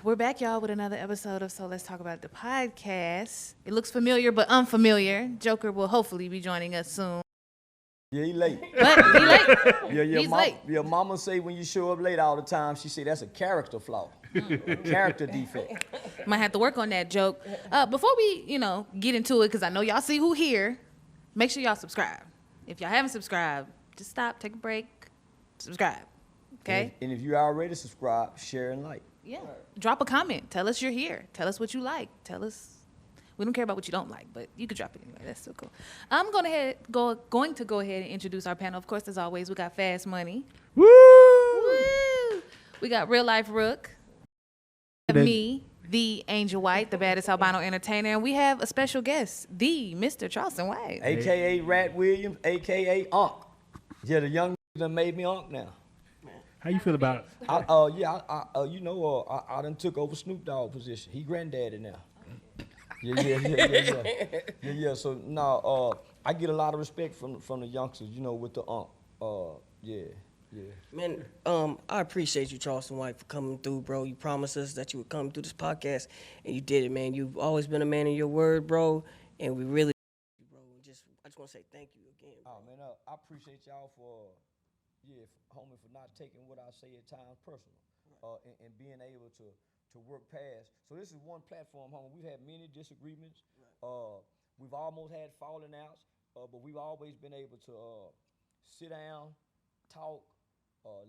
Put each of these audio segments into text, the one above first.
We're back, y'all, with another episode of So Let's Talk About the Podcast. It looks familiar but unfamiliar. Joker will hopefully be joining us soon. Yeah, he late. But he late. He's late. Your mama say when you show up late all the time, she say that's a character flaw, character defect. Might have to work on that joke. Before we, get into it, because I know y'all see who here, make sure y'all subscribe. If y'all haven't subscribed, just stop, take a break, subscribe. Okay? And if you already subscribed, share and like. Yeah. Drop a comment. Tell us you're here. Tell us what you like. Tell us. We don't care about what you don't like, but you could drop it anyway. That's so cool. I'm going to go ahead and introduce our panel. Of course, as always, we got Fast Money. Woo! Woo! We got Reallyfe Rook. Me, the Angel White, the baddest albino entertainer, and we have a special guest, the Mr. Charleston White. AKA Rat Williams, AKA Unc. Yeah, the young that made me Unc now. How you feel about it? I done took over Snoop Dogg position. He granddaddy now. Yeah. So now, I get a lot of respect from the youngsters, with the Unc. Yeah. Man, I appreciate you, Charleston White, for coming through, bro. You promised us that you would come through this podcast, and you did it, man. You've always been a man of your word, bro, and we really, bro. I just want to say thank you again. Bro. Oh man, I appreciate y'all for not taking what I say at times personal, and being able to work past. So this is one platform, homie. We've had many disagreements. Right. We've almost had falling outs, but we've always been able to sit down, talk,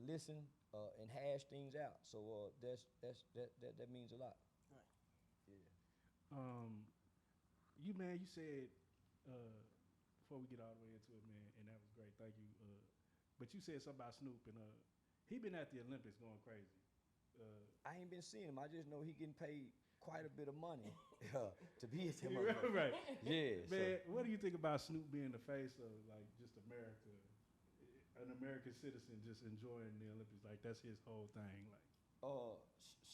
listen, and hash things out. So that means a lot. Right. Yeah. You said before we get all the way into it, man, and that was great. Thank you. But you said something about Snoop, and he been at the Olympics going crazy. I ain't been seeing him. I just know he getting paid quite a bit of money to be at the Olympics. Right. Yeah. Man, what do you think about Snoop being the face of like just America, an American citizen just enjoying the Olympics? Like that's his whole thing. Like,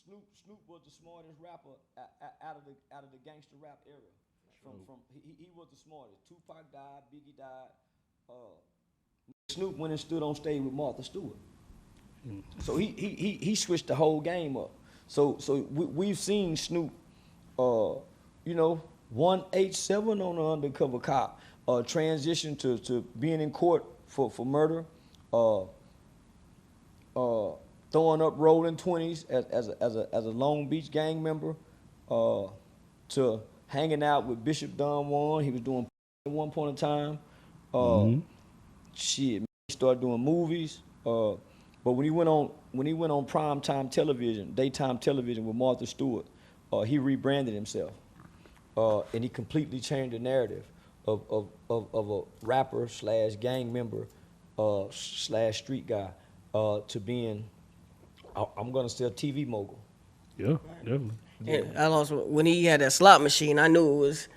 Snoop was the smartest rapper out of the gangster rap era. He was the smartest. Tupac died, Biggie died. Snoop went and stood on stage with Martha Stewart. So he switched the whole game up. So we've seen Snoop, 187 on the undercover cop, transition to being in court for murder, throwing up rolling 20s as a Long Beach gang member, to hanging out with Bishop Don Juan. He was doing at one point in time. He started doing movies. But when he went on primetime television, daytime television with Martha Stewart, he rebranded himself, and he completely changed the narrative of a rapper / gang member / street guy to being, I'm gonna say, a TV mogul. Yeah, definitely. And I also, when he had that slot machine, I knew it was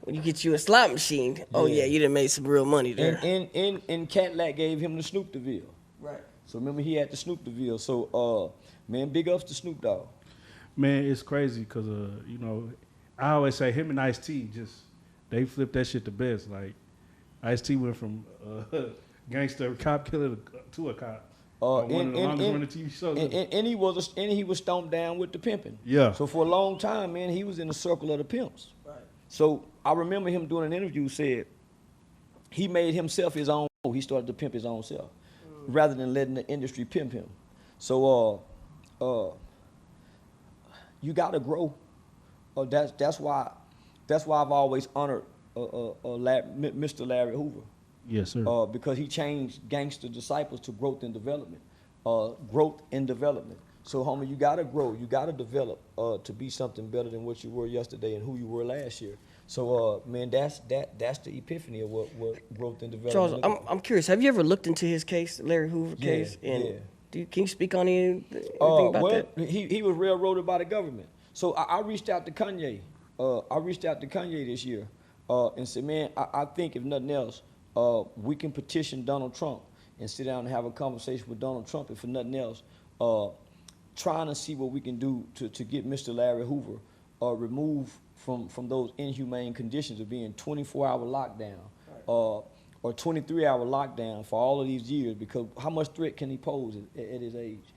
when you get you a slot machine. Oh yeah, you done made some real money there. And Cadillac gave him the Snoop DeVille. Right. So remember, he had the Snoop DeVille. So, man, big ups to Snoop Dogg. Man, it's crazy because, I always say him and Ice-T they flipped that shit the best. Like, Ice-T went from gangster cop killer to a cop. One of the longest running TV shows. And he was stomped down with the pimping. Yeah. So for a long time, man, he was in the circle of the pimps. Right. So I remember him doing an interview, said he made himself his own. He started to pimp his own self, rather than letting the industry pimp him. So you gotta grow. That's why I've always honored Mr. Larry Hoover. Yes, sir. Because he changed gangster disciples to growth and development. So, homie, you gotta grow. You gotta develop to be something better than what you were yesterday and who you were last year. So, man, that's the epiphany of what growth and development. Charles, I'm curious. Have you ever looked into his case, the Larry Hoover case? And can you speak on anything about that? He was railroaded by the government. So I reached out to Kanye. This year and said, man, I think if nothing else, we can petition Donald Trump and sit down and have a conversation with Donald Trump, and for nothing else, trying to see what we can do to get Mr. Larry Hoover removed from those inhumane conditions of being 24-hour lockdown, or 23-hour lockdown for all of these years, because how much threat can he pose at his age?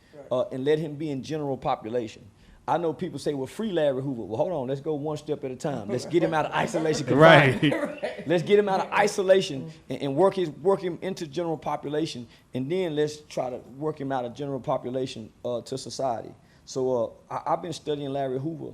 And let him be in general population. I know people say, well, free Larry Hoover. Well, hold on, let's go one step at a time. Let's get him out of isolation confinement. Right. Let's get him out of isolation and work him into general population, and then let's try to work him out of general population to society. So I've been studying Larry Hoover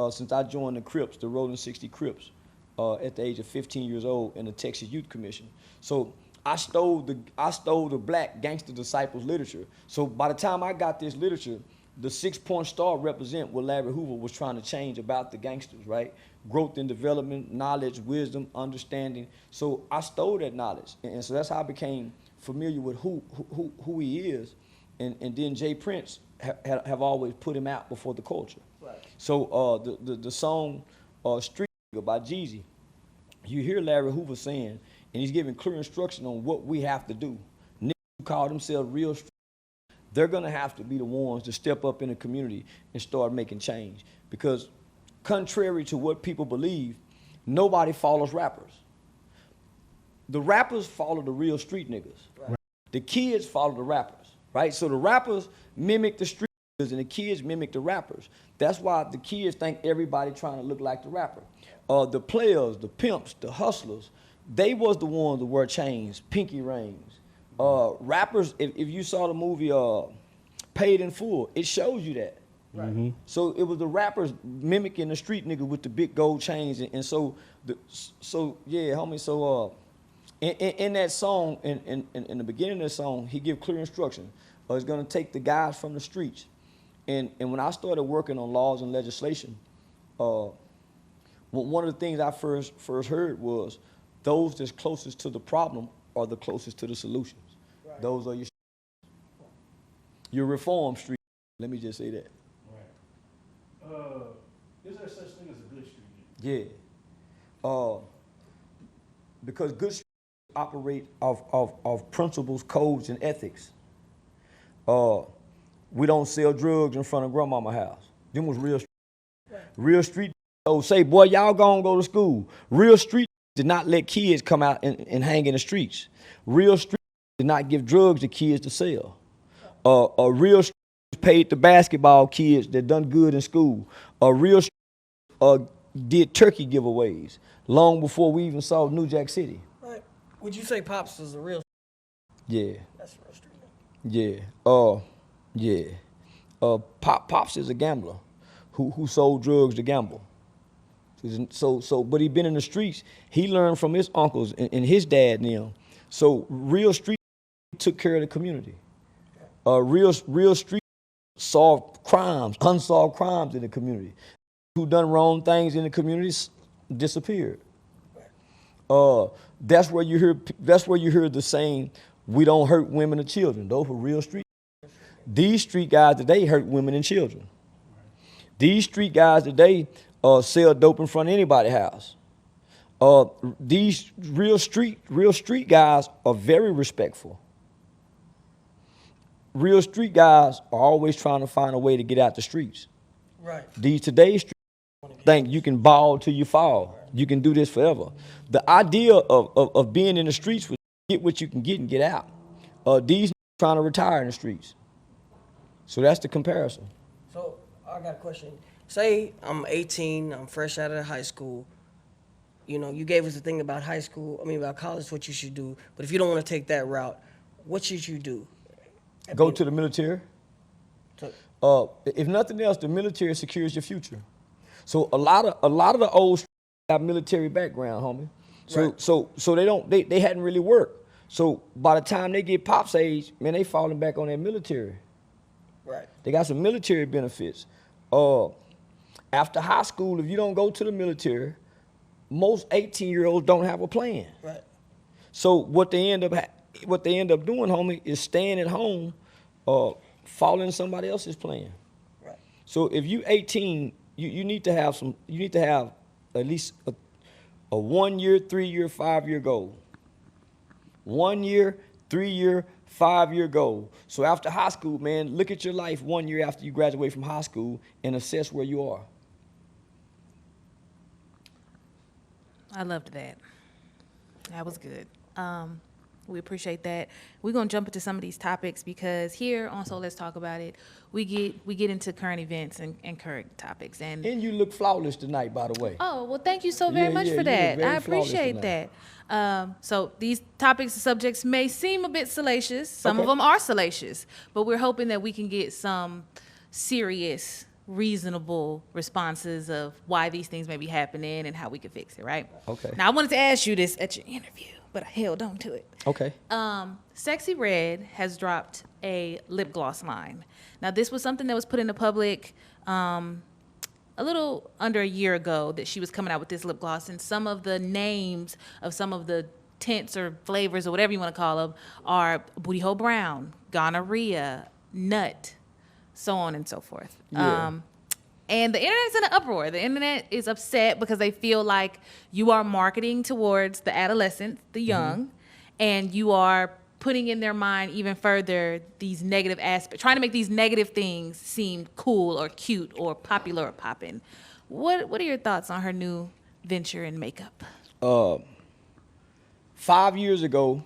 since I joined the Crips, the Rolling 60 Crips, at the age of 15 years old in the Texas Youth Commission. So I stole the Black Gangster Disciples literature. So by the time I got this literature, the 6-point star represent what Larry Hoover was trying to change about the gangsters, right? Growth and development, knowledge, wisdom, understanding. So I stole that knowledge, and so that's how I became familiar with who he is, and then Jay Prince have always put him out before the culture. Right. So the song Street Nigga by Jeezy, you hear Larry Hoover saying, and he's giving clear instruction on what we have to do. Niggas who call themselves real street, they're gonna have to be the ones to step up in the community and start making change. Because contrary to what people believe, nobody follows rappers. The rappers follow the real street niggas. Right. The kids follow the rappers, right? So the rappers mimic the street niggas and the kids mimic the rappers. That's why the kids think everybody trying to look like the rapper. The players, the pimps, the hustlers, they was the ones that wear chains, pinky rings. Rappers, if you saw the movie Paid in Full, it shows you that. Right. Mm-hmm. So it was the rappers mimicking the street nigga with the big gold chains, and so yeah, homie. So in that song, in the beginning of the song, he give clear instruction. It's gonna take the guys from the streets, and when I started working on laws and legislation, one of the things I first heard was those that's closest to the problem are the closest to the solutions. Right. Those are your reform street. Let me just say that. Right. Is there such thing as a good street? Yeah. Because good streets operate of principles, codes, and ethics. We don't sell drugs in front of grandmama's house. Them was real street. Right. Real street. Oh, say, boy, y'all gonna go to school. Real street did not let kids come out and hang in the streets. Real street did not give drugs to kids to sell. A real street paid the basketball kids that done good in school. A real street did turkey giveaways long before we even saw New Jack City. Right. Would you say Pops is a real? Yeah. That's a real street. Yeah. Pops is a gambler who sold drugs to gamble. But he been in the streets. He learned from his uncles and his dad and them. So real street took care of the community. Real street solved crimes, unsolved crimes in the community. Who done wrong things in the communities disappeared. That's where you hear the saying, "We don't hurt women or children." Those were real street. These street guys today hurt women and children. These street guys today sell dope in front of anybody's house. These real street guys are very respectful. Real street guys are always trying to find a way to get out the streets. Right. Today's street think you can ball till you fall. You can do this forever. The idea of being in the streets was get what you can get and get out. These trying to retire in the streets. So that's the comparison. So I got a question. Say I'm 18, I'm fresh out of high school. You know, you gave us the thing about high school, about college, what you should do. But if you don't want to take that route, what should you do? Go to the military. If nothing else, the military secures your future. So a lot of the old have military background, homie. So right. they hadn't really worked. So by the time they get Pop's age, man, they falling back on their military. Right. They got some military benefits. After high school, if you don't go to the military, most 18-year-olds don't have a plan. Right. So what they end up doing, homie, is staying at home, following somebody else's plan. Right. So if you 18, you need to have at least a 1 year, 3 year, 5 year goal. 1 year, 3 year, 5 year goal. So after high school, man, look at your life 1 year after you graduate from high school and assess where you are. I loved that. That was good. We appreciate that. We're gonna jump into some of these topics because here on So Let's Talk About It, we get into current events and current topics. And you look flawless tonight, by the way. oh well, thank you so very Yeah, much yeah, for you that. look very I appreciate flawless that. So these topics and subjects may seem a bit salacious. Some of Okay. them are salacious, but we're hoping that we can get some serious, reasonable responses of why these things may be happening and how we can fix it. Right? Okay. Now I wanted to ask you this at your interview, but I held on to it. Okay. Sexy Red has dropped a lip gloss line. Now, this was something that was put in the public a little under a year ago that she was coming out with this lip gloss, and some of the names of some of the tints or flavors or whatever you want to call them are booty hole brown, gonorrhea, nut, so on and so forth. Yeah. And the internet's in an uproar. The internet is upset because they feel like you are marketing towards the adolescent, the young, and you are putting in their mind even further these negative aspects, trying to make these negative things seem cool or cute or popular or poppin'. What are your thoughts on her new venture in makeup? 5 years ago,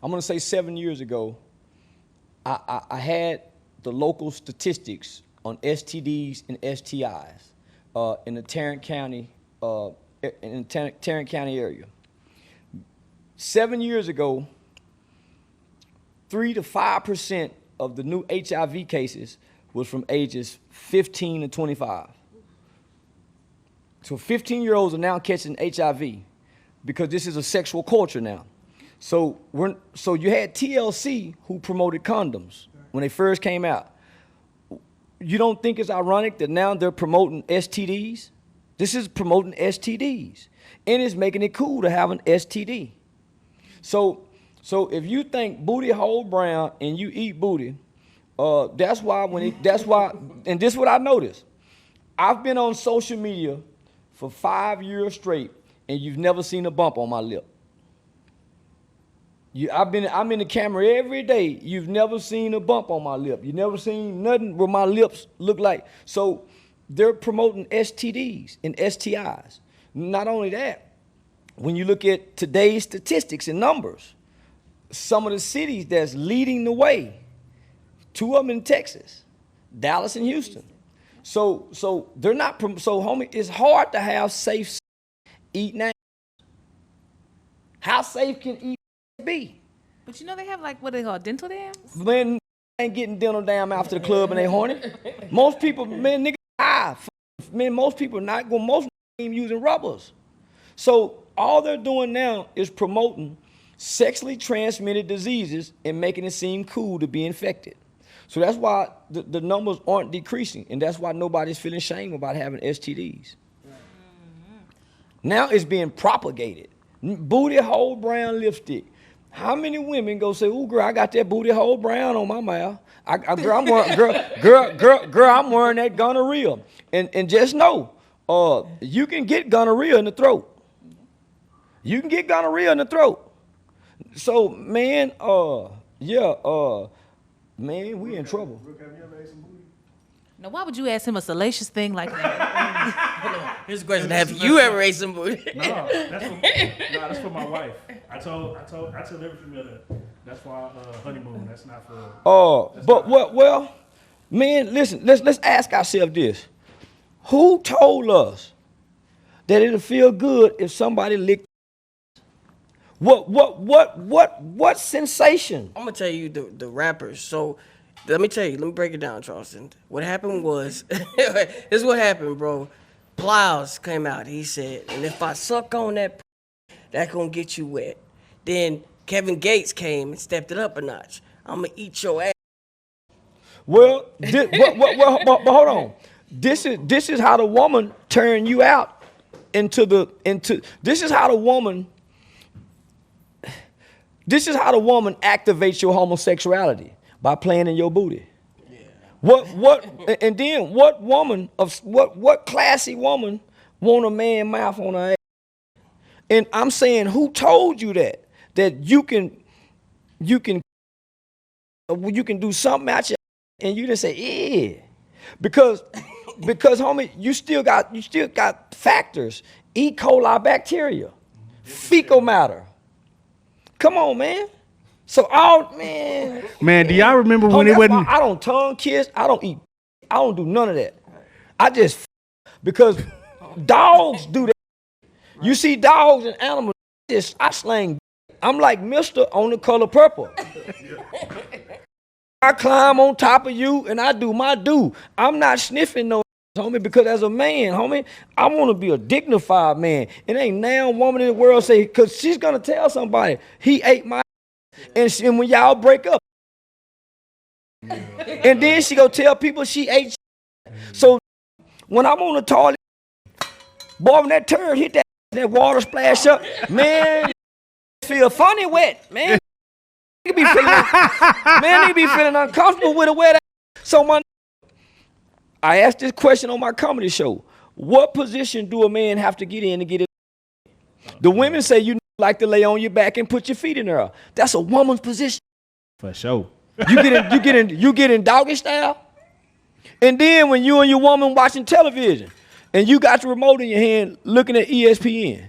I'm gonna say 7 years ago, I had the local statistics on STDs and STIs in the Tarrant County area. 7 years ago, 3 to 5% of the new HIV cases was from ages 15 to 25. So 15-year-olds are now catching HIV because this is a sexual culture now. So you had TLC who promoted condoms when they first came out. You don't think it's ironic that now they're promoting STDs? This is promoting STDs, and it's making it cool to have an STD. So if you think booty hole brown and you eat booty, that's why, and this is what I noticed. I've been on social media for 5 years straight, and you've never seen a bump on my lip. I'm in the camera every day. You've never seen a bump on my lip. You've never seen nothing where my lips look like. So they're promoting STDs and STIs. Not only that, when you look at today's statistics and numbers, some of the cities that's leading the way, 2 of them in Texas, Dallas and Houston. So they're not, so homie, it's hard to have safe eating ass. How safe can eating be? But you know they have like what they call dental dams? Man, ain't getting dental dam after the club and they horny. Most people, man, niggas high. Man, most people not going, most ain't using rubbers. So all they're doing now is promoting sexually transmitted diseases and making it seem cool to be infected. So that's why the numbers aren't decreasing, and that's why nobody's feeling shame about having STDs. Now it's being propagated. Booty hole brown lipstick. How many women go say, "Ooh, girl, I got that booty hole brown on my mouth. Girl, I'm wearing that gonorrhea." And just know, you can get gonorrhea in the throat. You can get gonorrhea in the throat. So, man, man, we in trouble. Now, why would you ask him a salacious thing like that? Here's a question: have you ever ate some booty? No, that's for my wife. I tell every female that's for our honeymoon. That's not for. Well, man, listen. Let's ask ourselves this: who told us that it'll feel good if somebody licked? What sensation? I'm gonna tell you the rappers. So let me tell you. Let me break it down, Charleston. What happened was, this is what happened, bro. Plows came out. He said, "And if I suck on that, that's gonna get you wet." Then Kevin Gates came and stepped it up a notch. I'm gonna eat your ass. Well, but hold on. This is how the woman turn you out into. This is how the woman activates your homosexuality by playing in your booty. Yeah. And then what classy woman want a man mouth on her ass? And I'm saying, who told you that you can do something out your and you just say, yeah, because homie, you still got factors, E. coli bacteria, fecal matter, Come on, man. So all man. Man, do y'all remember when Homie, it that's why wasn't? I don't tongue kiss. I don't eat. I don't do none of that. I just because dogs do that. You see dogs and animals. I slang. I'm like Mister on The Color Purple. I climb on top of you and I do my do. I'm not sniffing no homie, because as a man, homie, I want to be a dignified man. It ain't now woman in the world say, because she's going to tell somebody, he ate my and when y'all break up. And then she go tell people she ate. So when I'm on the toilet, boy, when that turd hit that water splash up, man, feel funny wet, man. They be feeling uncomfortable with a wet ass. So I asked this question on my comedy show. What position do a man have to get in to get it? The women say you like to lay on your back and put your feet in there. That's a woman's position. For sure. You get in doggy style. And then when you and your woman watching television and you got the remote in your hand looking at ESPN,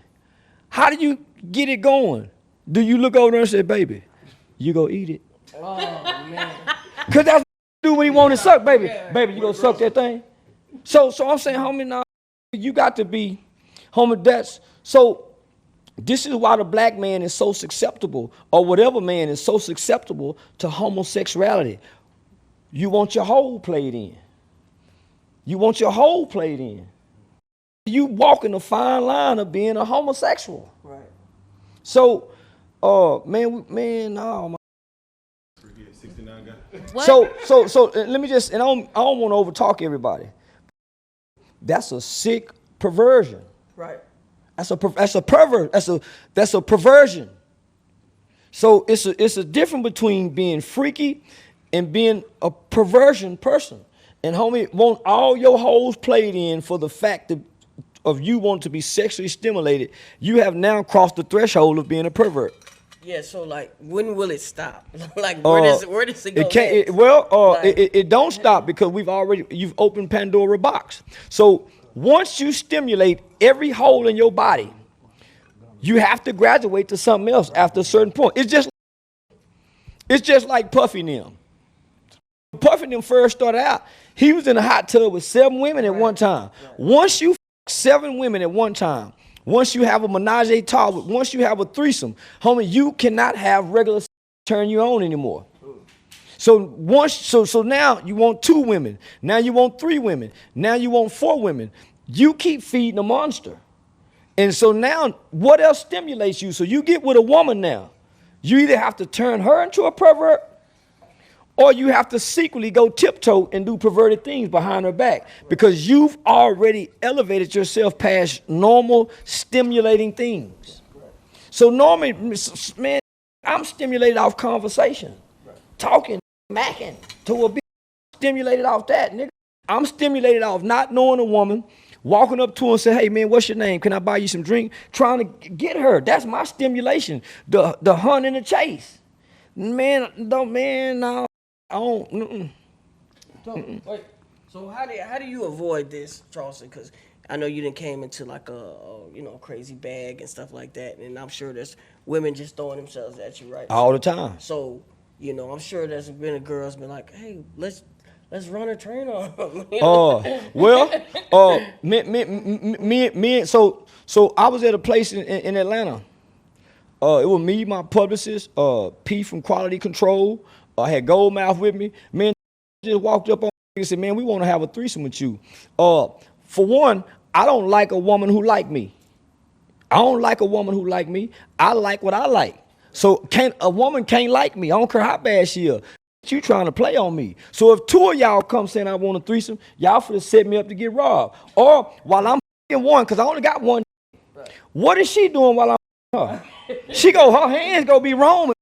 how do you get it going? Do you look over there and say, baby, you go eat it? Oh, man. Because that's what you do when you want to suck, baby. Baby, you go suck that thing? So I'm saying, homie, now, you got to be, homie, so this is why the black man is so susceptible, or whatever man is so susceptible to homosexuality. You want your whole played in. You want your whole played in. You walking the fine line of being a homosexual. Right. So, no, man. 69 guy. What? So let me just, and I don't want to overtalk everybody. That's a sick perversion. Right. That's a pervert. That's a perversion. So it's a difference between being freaky and being a perversion person. And homie, want all your holes played in for the fact of you want to be sexually stimulated. You have now crossed the threshold of being a pervert. Yeah, so like, when will it stop? Like, where does it go? It don't stop because you've opened Pandora box. So once you stimulate every hole in your body, you have to graduate to something else after a certain point. It's just like Puffy and them. Puffy and them first started out, he was in a hot tub with 7 women at one time. Once you 7 women at one time, once you have a menage a trois, once you have a threesome, homie, you cannot have regular turn you on anymore. So now you want 2 women. Now you want 3 women. Now you want 4 women. You keep feeding a monster. And so now what else stimulates you? So you get with a woman now. You either have to turn her into a pervert or you have to secretly go tiptoe and do perverted things behind her back because you've already elevated yourself past normal stimulating things. So normally, man, I'm stimulated off conversation, talking, macking to a bitch, stimulated off that, nigga. I'm stimulated off not knowing a woman, walking up to her and say, hey, man, what's your name? Can I buy you some drink? Trying to get her. That's my stimulation, the hunt and the chase. Man, no. I don't. Wait. So how do you avoid this, Charleston? Because I know you done came into like a crazy bag and stuff like that, and I'm sure there's women just throwing themselves at you, right? All the time. So I'm sure there's been a girl's been like, hey, let's run a train on them. So I was at a place in Atlanta. It was me, my publicist, P from Quality Control. I had Goldmouth with me. Man, just walked up on me and said, man, we want to have a threesome with you. For one, I don't like a woman who like me. I don't like a woman who like me. I like what I like. So a woman can't like me. I don't care how bad she is. You trying to play on me. So if 2 of y'all come saying I want a threesome, y'all finna set me up to get robbed. Or while I'm f***ing one, because I only got one, what is she doing while I'm her? Her hands gonna be roaming.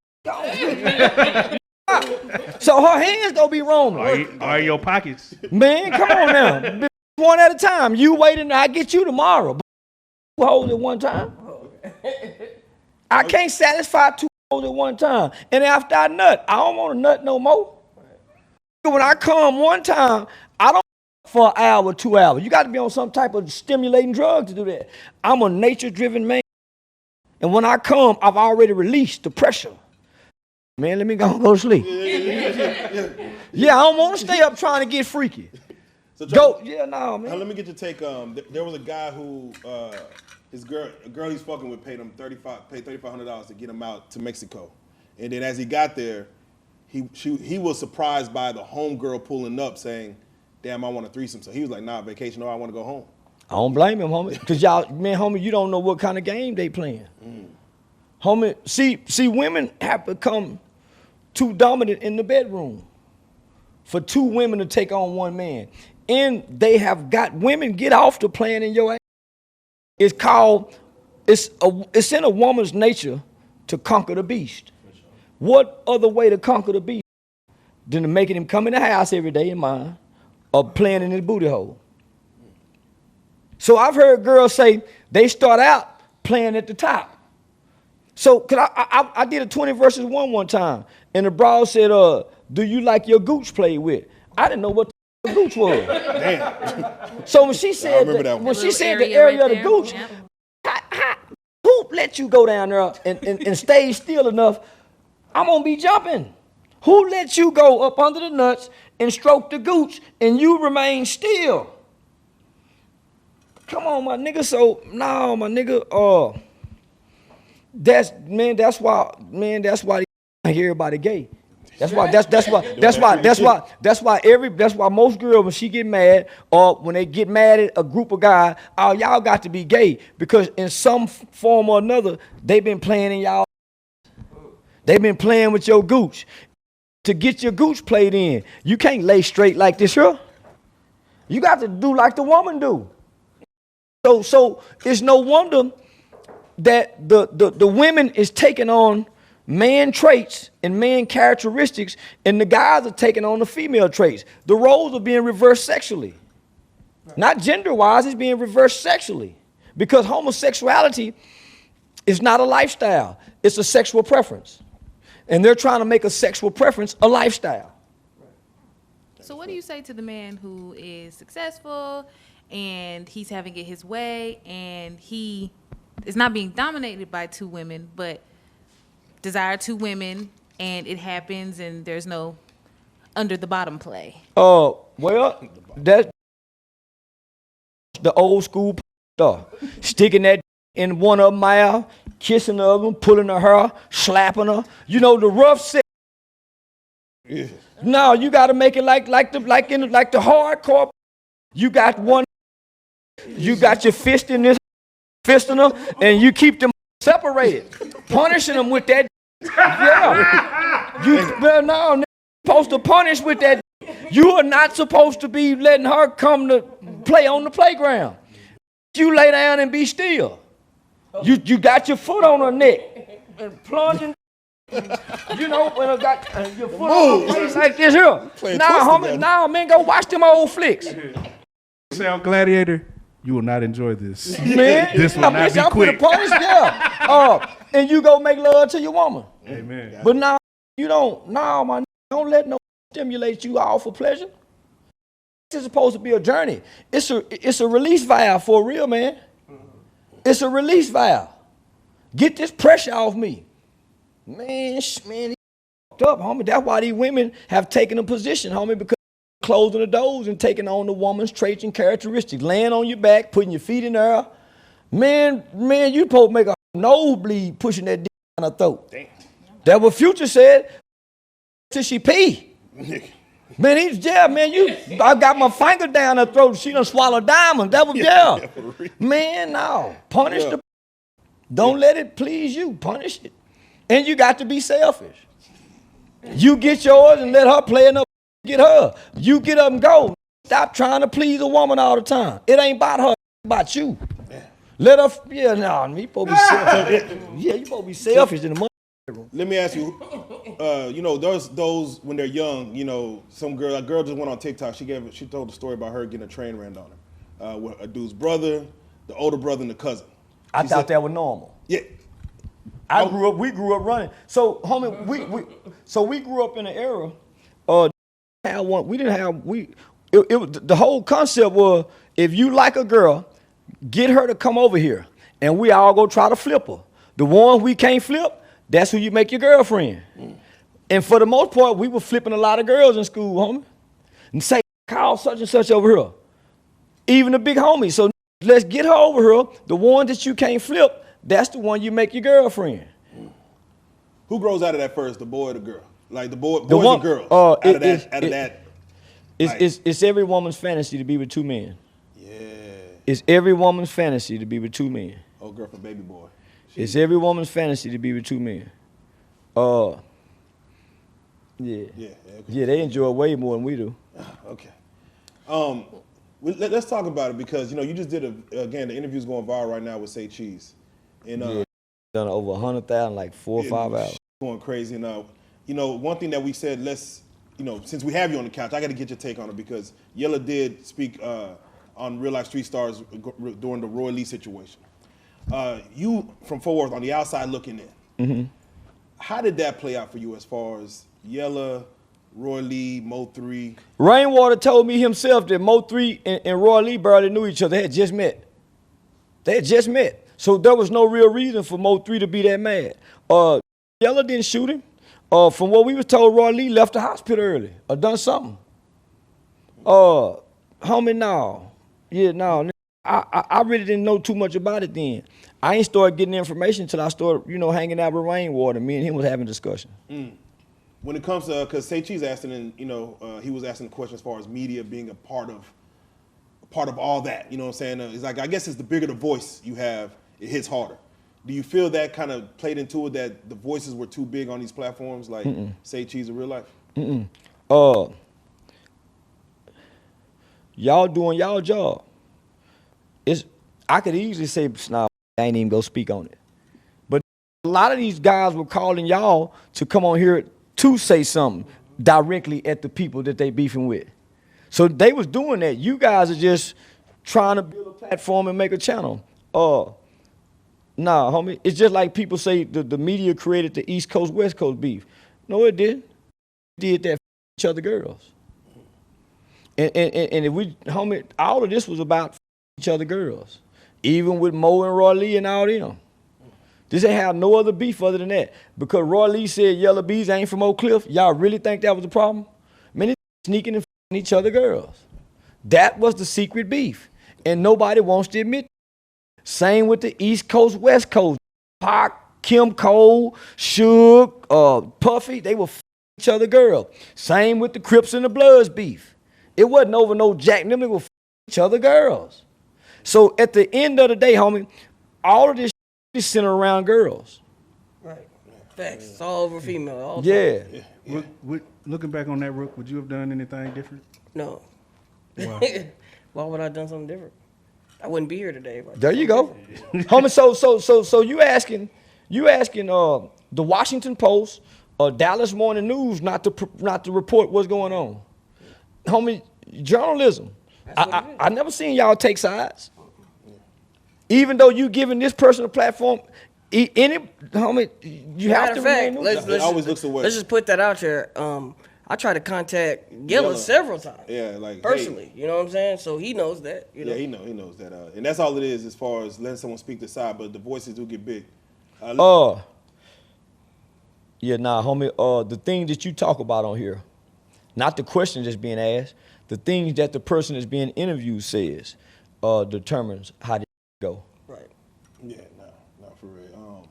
So her hands gonna be roaming. Are your pockets? Man, come on now. One at a time. You waiting, I get you tomorrow. Hold at one time. I can't satisfy 2 holes at one time. And after I nut, I don't want to nut no more. When I come one time, I don't for an hour, 2 hours. You got to be on some type of stimulating drug to do that. I'm a nature-driven man. And when I come, I've already released the pressure. Man, let me go to sleep. Yeah, I don't want to stay up trying to get freaky. So Go, yeah, no, man. Now, let me get your take. There was a guy who a girl he's fucking with paid $3,500 to get him out to Mexico, and then as he got there, he was surprised by the homegirl pulling up saying, "Damn, I want a threesome." So he was like, "Nah, vacation. No, I want to go home." I don't blame him, homie, because y'all, man, homie, you don't know what kind of game they playing. Homie, see, women have become too dominant in the bedroom for two women to take on one man. And they have got women get off the plan in your ass. It's in a woman's nature to conquer the beast. What other way to conquer the beast than to making him come in the house every day in mine or playing in his booty hole? So I've heard girls say they start out playing at the top. So cause I did a 20 versus 1 time, and the broad said, do you like your gooch played with? I didn't know what the gooch was. Damn. So when she said when she said the area of the gooch, who let you go down there and stay still enough? I'm gonna be jumping. Who let you go up under the nuts and stroke the gooch and you remain still? Come on, my nigga. So no, my nigga. That's why I hear everybody gay. That's why most girls, when she get mad or when they get mad at a group of guys, oh, y'all got to be gay, because in some form or another they been playing in y'all. They been playing with your gooch. To get your gooch played in, you can't lay straight like this here. You got to do like the woman do. So it's no wonder that the women is taking on man traits and man characteristics, and the guys are taking on the female traits. The roles are being reversed sexually. Not gender-wise, it's being reversed sexually. Because homosexuality is not a lifestyle, it's a sexual preference. And they're trying to make a sexual preference a lifestyle. So what do you say to the man who is successful and he's having it his way and he is not being dominated by two women, but desire two women, and it happens and there's no under the bottom play? Well, that's the old school stuff. Sticking that in one of them mouth, kissing the other one, pulling her hair, slapping her. You know, the rough sex. Yeah. No, you got to make it like the hardcore. You got one. You got your fist in this, fisting her, and you keep them separated, punishing them with that. Yeah. You're supposed to punish with that. You are not supposed to be letting her come to play on the playground. You lay down and be still. You got your foot on her neck and plunging. You know, when I got your foot on her face like this here. Now, man, go watch them old flicks. Say on Gladiator, you will not enjoy this. Man, this will not be quick. And you go make love to your woman. Amen. But now you don't. Now, man, don't let no stimulate you all for pleasure. This is supposed to be a journey. It's a release valve for a real man. It's a release valve. Get this pressure off me. Man, he's up, homie. That's why these women have taken a position, homie, because closing the doors and taking on the woman's traits and characteristics. Laying on your back, putting your feet in the air. Man, you supposed to make a nosebleed pushing that dick down her throat. Damn. That's what Future said till she pee. Man, I got my finger down her throat. She done swallowed diamonds. That was Man, no. Punish the. Don't let it please you. Punish it. And you got to be selfish. You get yours and let her play enough. Get her. You get up and go. Stop trying to please a woman all the time. It ain't about her. It's about you. Let her. You supposed to be selfish. You supposed to be selfish in the money. Let me ask you, those when they're young, some girl, a girl just went on TikTok. She told a story about her getting a train ran on her. With a dude's brother, the older brother, and the cousin. I thought that was normal. Yeah. We grew up running. So, homie, we grew up in an era. The whole concept was, if you like a girl, get her to come over here, and we all go try to flip her. The one we can't flip, that's who you make your girlfriend. And for the most part, we were flipping a lot of girls in school, homie. And say, call such and such over here. Even the big homie. So let's get her over here. The one that you can't flip, that's the one you make your girlfriend. Who grows out of that first, the boy or the girl? Like the boy, The boys one- or girls? out Out of that. It's every woman's fantasy to be with two men. Yeah. It's every woman's fantasy to be with two men. Oh, girl from Baby Boy. It's every woman's fantasy to be with two men. Yeah. Yeah, they enjoy it way more than we do. Okay. Let's talk about it because, you just did, again, the interview's going viral right now with Say Cheese. And, Done over 100,000, like 4 or 5 hours. Going crazy. And, one thing that we said, since we have you on the couch, I got to get your take on it because Yella did speak on Real Life Street Stars during the Roy Lee situation. You, from Fort Worth, on the outside looking in, how did that play out for you as far as Yella, Roy Lee, Mo 3? Rainwater told me himself that Mo 3 and Roy Lee barely knew each other. They had just met. So there was no real reason for Mo 3 to be that mad. Yella didn't shoot him. From what we was told, Roy Lee left the hospital early or done something. Homie, no. Yeah, no. I really didn't know too much about it then. I ain't started getting information until I started, hanging out with Rainwater. Me and him was having discussion. When it comes to, because Say Cheese asked, and he was asking the question as far as media being a part of all that. You know what I'm saying? It's like, I guess it's the bigger the voice you have, it hits harder. Do you feel that kind of played into it, that the voices were too big on these platforms like Say Cheese or Real Life? Y'all doing y'all job. I could easily say, nah, I ain't even go speak on it. But a lot of these guys were calling y'all to come on here to say something directly at the people that they beefing with. So they was doing that. You guys are just trying to build a platform and make a channel. Nah, homie, it's just like people say the media created the East Coast, West Coast beef. No, it didn't. It did that for each other girls. And if we, homie, all of this was about each other girls. Even with Mo and Roy Lee and all them. This ain't have no other beef other than that. Because Roy Lee said Yellow Bees ain't from Oak Cliff. Y'all really think that was a problem? Man, it's sneaking and each other girls. That was the secret beef. And nobody wants to admit that. Same with the East Coast, West Coast. Pac, Kim Cole, Suge, Puffy, they were each other girls. Same with the Crips and the Bloods beef. It wasn't over no Jack and them, they were each other girls. So at the end of the day, homie, all of this is centered around girls. Right. Facts. It's all over female. All Yeah. Looking back on that, Rook, would you have done anything different? No. Why? Why would I have done something different? I wouldn't be here today. There you go. Homie, so you asking the Washington Post or Dallas Morning News not to report what's going on. Homie, journalism. I never seen y'all take sides. Even though you giving this person a platform, homie, you have to remain neutral. It always looks away. Let's just put that out there. I tried to contact Yella several times. Yeah, like personally, hey. you know what I'm saying? So he knows that. You know? Yeah, he knows that, and that's all it is as far as letting someone speak the side. But the voices do get big. Yeah, nah, homie. The things that you talk about on here, not the question that's being asked, the things that the person that's being interviewed says, determines how they go. Right. Yeah, no, for real.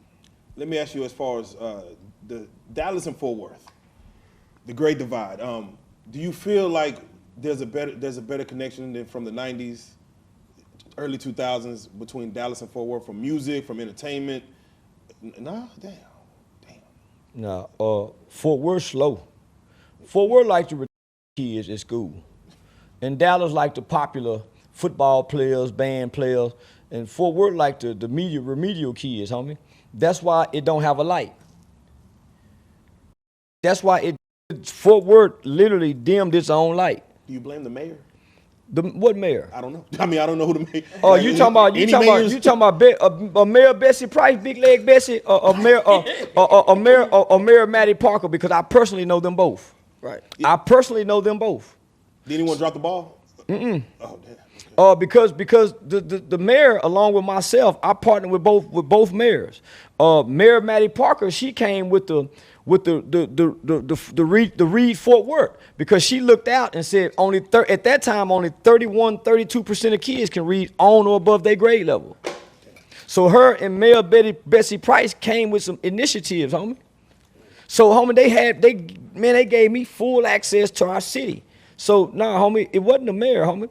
Let me ask you as far as the Dallas and Fort Worth, the Great Divide. Do you feel like there's a better connection than from the 90s, early 2000s between Dallas and Fort Worth, from music, from entertainment? Nah, damn. Nah, Fort Worth slow. Fort Worth like the kids at school. And Dallas like the popular football players, band players, and Fort Worth like the remedial kids, homie. That's why it don't have a light. That's why Fort Worth literally dimmed its own light. Do you blame the mayor? What mayor? I don't know. I mean, I don't know who the mayor. Oh, you talking about Mayor Bessie Price, Big Leg Bessie, or Mayor Matty Parker? Because I personally know them both. Right. I personally know them both. Did anyone drop the ball? Oh, damn. Okay. Because the mayor, along with myself, I partnered with both mayors. Mayor Maddie Parker, she came with the Reed Fort Worth, because she looked out and said at that time only 32% of kids can read on or above their grade level. So her and Mayor Betsy Price came with some initiatives, homie. So homie, they gave me full access to our city. So nah, homie, it wasn't the mayor, homie.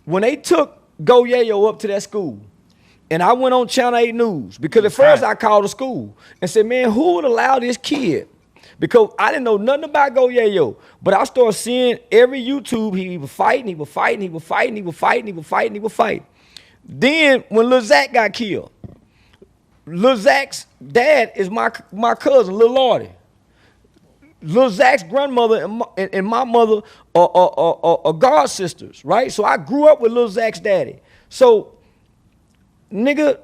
When they took Go Yayo up to that school, and I went on Channel 8 News, because at first I called the school and said, man, who would allow this kid? Because I didn't know nothing about Go Yayo, but I started seeing every YouTube, he was fighting. Then when Lil Zach got killed, Lil Zach's dad is my cousin, Lil Lordy. Lil Zach's grandmother and my mother are god sisters, right? So I grew up with Lil Zach's daddy. So, nigga,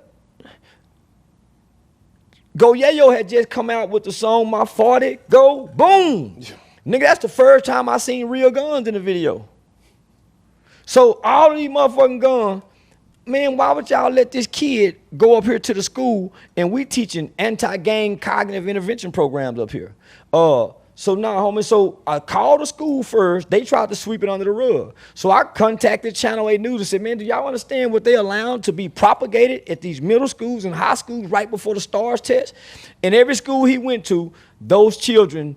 Go Yayo had just come out with the song My 40 Go Boom. Nigga, that's the first time I seen real guns in the video. So all of these motherfucking guns, man, why would y'all let this kid go up here to the school and we teaching anti-gang cognitive intervention programs up here? So nah, homie, so I called the school first. They tried to sweep it under the rug. So I contacted Channel 8 News and said, man, do y'all understand what they allowed to be propagated at these middle schools and high schools right before the Starz test? And every school he went to, those children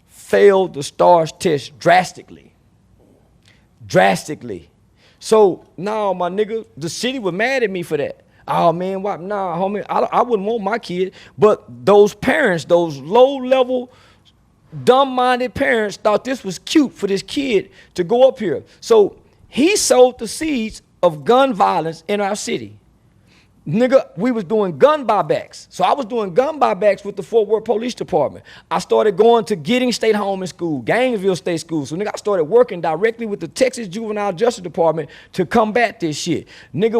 failed the Starz test drastically. Drastically. So, nah, my nigga, the city was mad at me for that. Oh, man, why? Nah, homie, I wouldn't want my kid. But those parents, those low-level, dumb-minded parents thought this was cute for this kid to go up here. So he sowed the seeds of gun violence in our city. Nigga, we was doing gun buybacks. So I was doing gun buybacks with the Fort Worth Police Department. I started going to Giddings State Home and School, Gainesville State School. So nigga, I started working directly with the Texas Juvenile Justice Department to combat this shit. Nigga,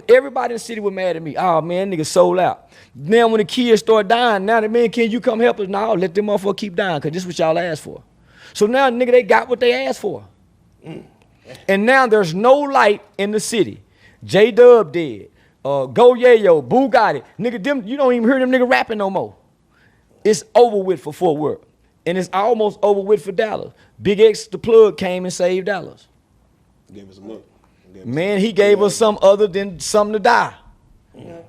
everybody in the city was mad at me. Oh man, nigga sold out. Now when the kids start dying, now the man, can you come help us? No, let them motherfuckers keep dying, because this is what y'all asked for. So now nigga, they got what they asked for. And now there's no light in the city. J-Dub dead. Go Yayo, Bugatti, nigga, you don't even hear them nigga rapping no more. It's over with for Fort Worth, and it's almost over with for Dallas. Big X, the plug, came and saved Dallas. Gave us a look. Man, he gave us some other than something to die. Yeah.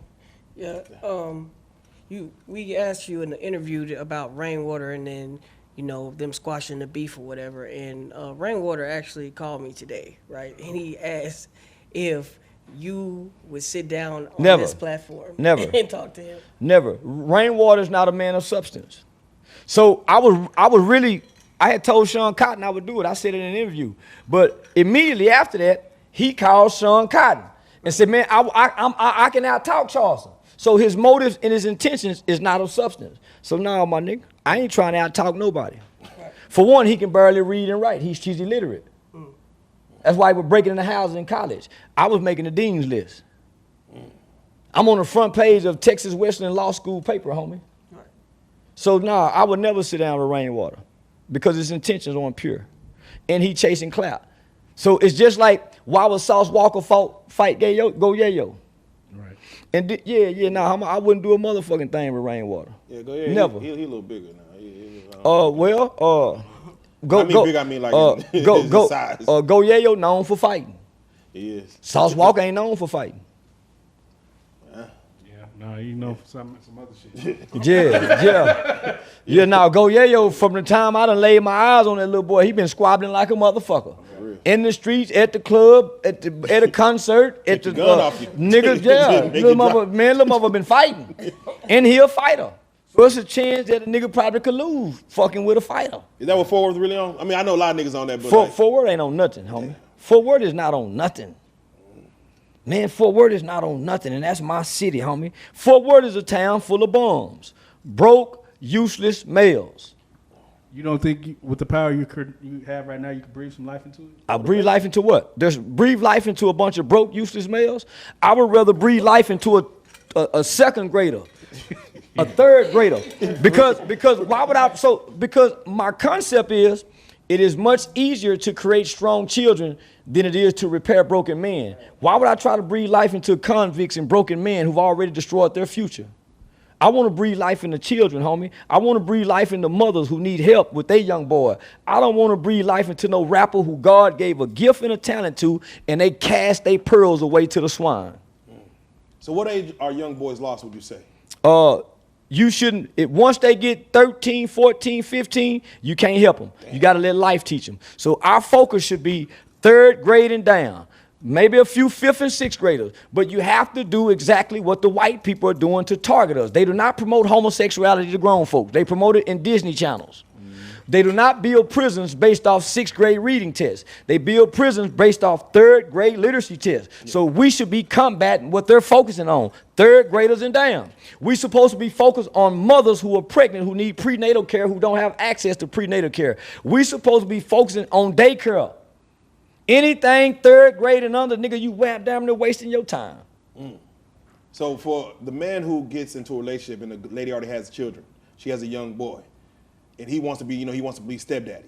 We asked you in the interview about Rainwater, and then them squashing the beef or whatever. And Rainwater actually called me today, right? And he asked if you would sit down on this platform and talk to him. Never. Rainwater's not a man of substance. So I had told Sean Cotton I would do it. I said it in an interview. But immediately after that, he called Sean Cotton and said, man, I can out-talk Charleston. So his motives and his intentions is not of substance. So now, my nigga, I ain't trying to out-talk nobody. For one, he can barely read and write. He's illiterate. That's why he was breaking in the houses in college. I was making the dean's list. I'm on the front page of Texas Wesleyan Law School paper, homie. So nah, I would never sit down with Rainwater because his intentions aren't pure. And he chasing clout. So it's just like, why would Sauce Walker fight Go Yayo? Right. And I wouldn't do a motherfucking thing with Rainwater. Yeah, Go Yayo. Never. He a little bigger now. Go Yayo known for fighting. He is. Sauce Walker ain't known for fighting. You know some other shit. Yeah, now Go Yayo, from the time I done laid my eyes on that little boy, he been squabbling like a motherfucker. In the streets, at the club, at a concert, at the niggas, little mother been fighting. And he a fighter. What's a chance that a nigga probably could lose fucking with a fighter? Is that what Fort Worth really on? I mean, I know a lot of niggas on that, but Fort Worth ain't on nothing, homie. Fort Worth is not on nothing. Man, Fort Worth is not on nothing, and that's my city, homie. Fort Worth is a town full of bums. Broke, useless males. You don't think with the power you have right now, you could breathe some life into it? I breathe life into what? Breathe life into a bunch of broke, useless males? I would rather breathe life into a second grader. A third grader, because why would I? So because my concept is, it is much easier to create strong children than it is to repair broken men. Why would I try to breathe life into convicts and broken men who've already destroyed their future? I want to breathe life into children, homie. I want to breathe life into mothers who need help with their young boy. I don't want to breathe life into no rapper who God gave a gift and a talent to, and they cast their pearls away to the swine. So what age are young boys lost, would you say? You shouldn't, once they get 13, 14, 15, you can't help them. Damn. You got to let life teach them. So our focus should be 3rd grade and down. Maybe a few 5th and 6th graders, but you have to do exactly what the white people are doing to target us. They do not promote homosexuality to grown folks. They promote it in Disney channels. They do not build prisons based off 6th grade reading tests. They build prisons based off 3rd grade literacy tests. Yeah. So we should be combating what they're focusing on, 3rd graders and down. We're supposed to be focused on mothers who are pregnant, who need prenatal care, who don't have access to prenatal care. We're supposed to be focusing on daycare. Anything 3rd grade and under, nigga, you damn near wasting your time. So for the man who gets into a relationship and the lady already has children, she has a young boy, and he wants to be, he wants to be stepdaddy.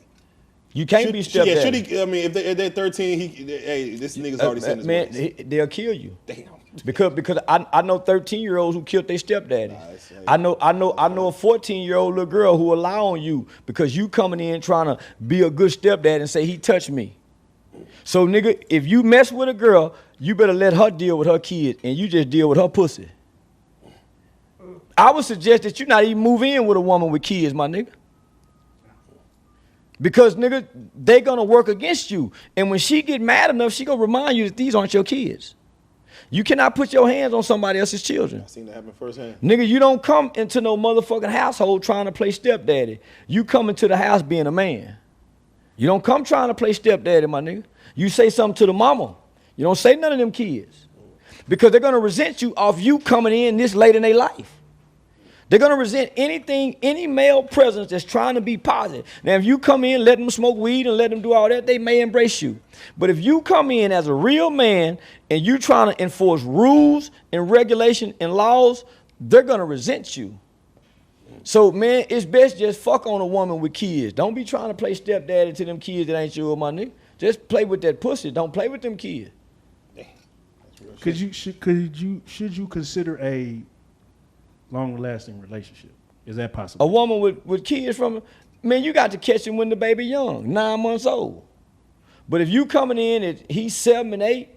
You can't be stepdaddy. Yeah, should he? I mean, if they're 13, hey, this nigga's already sent his man, they'll kill you. Damn. Because I know 13-year-olds who killed their stepdaddy. I know a 14-year-old little girl who will lie on you because you coming in trying to be a good stepdad and say he touched me. So, nigga, if you mess with a girl, you better let her deal with her kid, and you just deal with her pussy. I would suggest that you not even move in with a woman with kids, my nigga. Because, nigga, they gonna work against you. And when she get mad enough, she gonna remind you that these aren't your kids. You cannot put your hands on somebody else's children. I seen that happen firsthand. Nigga, you don't come into no motherfucking household trying to play stepdaddy. You come into the house being a man. You don't come trying to play stepdaddy, my nigga. You say something to the mama. You don't say none of them kids. Because they're going to resent you off you coming in this late in their life. They're going to resent anything, any male presence that's trying to be positive. Now, if you come in, let them smoke weed and let them do all that, they may embrace you. But if you come in as a real man and you trying to enforce rules and regulation and laws, they're going to resent you. So, man, it's best just fuck on a woman with kids. Don't be trying to play stepdaddy to them kids that ain't yours, my nigga. Just play with that pussy. Don't play with them kids. Should you consider a long-lasting relationship? Is that possible? A woman with kids from, man, you got to catch him when the baby young, 9 months old. But if you coming in and he's 7 and 8,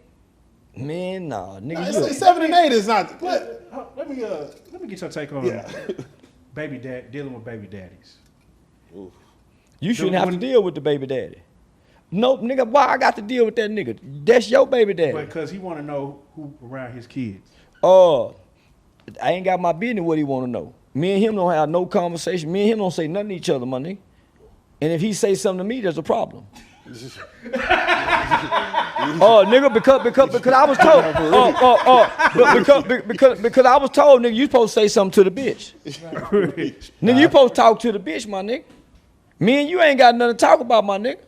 man, nah, nigga. No, 7 and 8 is not. Let me get your take on dealing with baby daddies. Oof. You shouldn't have to deal with the baby daddy. Nope, nigga, why I got to deal with that nigga? That's your baby daddy. Because he want to know who around his kids. I ain't got my business what he want to know. Me and him don't have no conversation. Me and him don't say nothing to each other, my nigga. And if he say something to me, there's a problem. Nigga, because I was told. Because I was told, nigga, you supposed to say something to the bitch. Nigga, you supposed to talk to the bitch, my nigga. Me and you ain't got nothing to talk about, my nigga.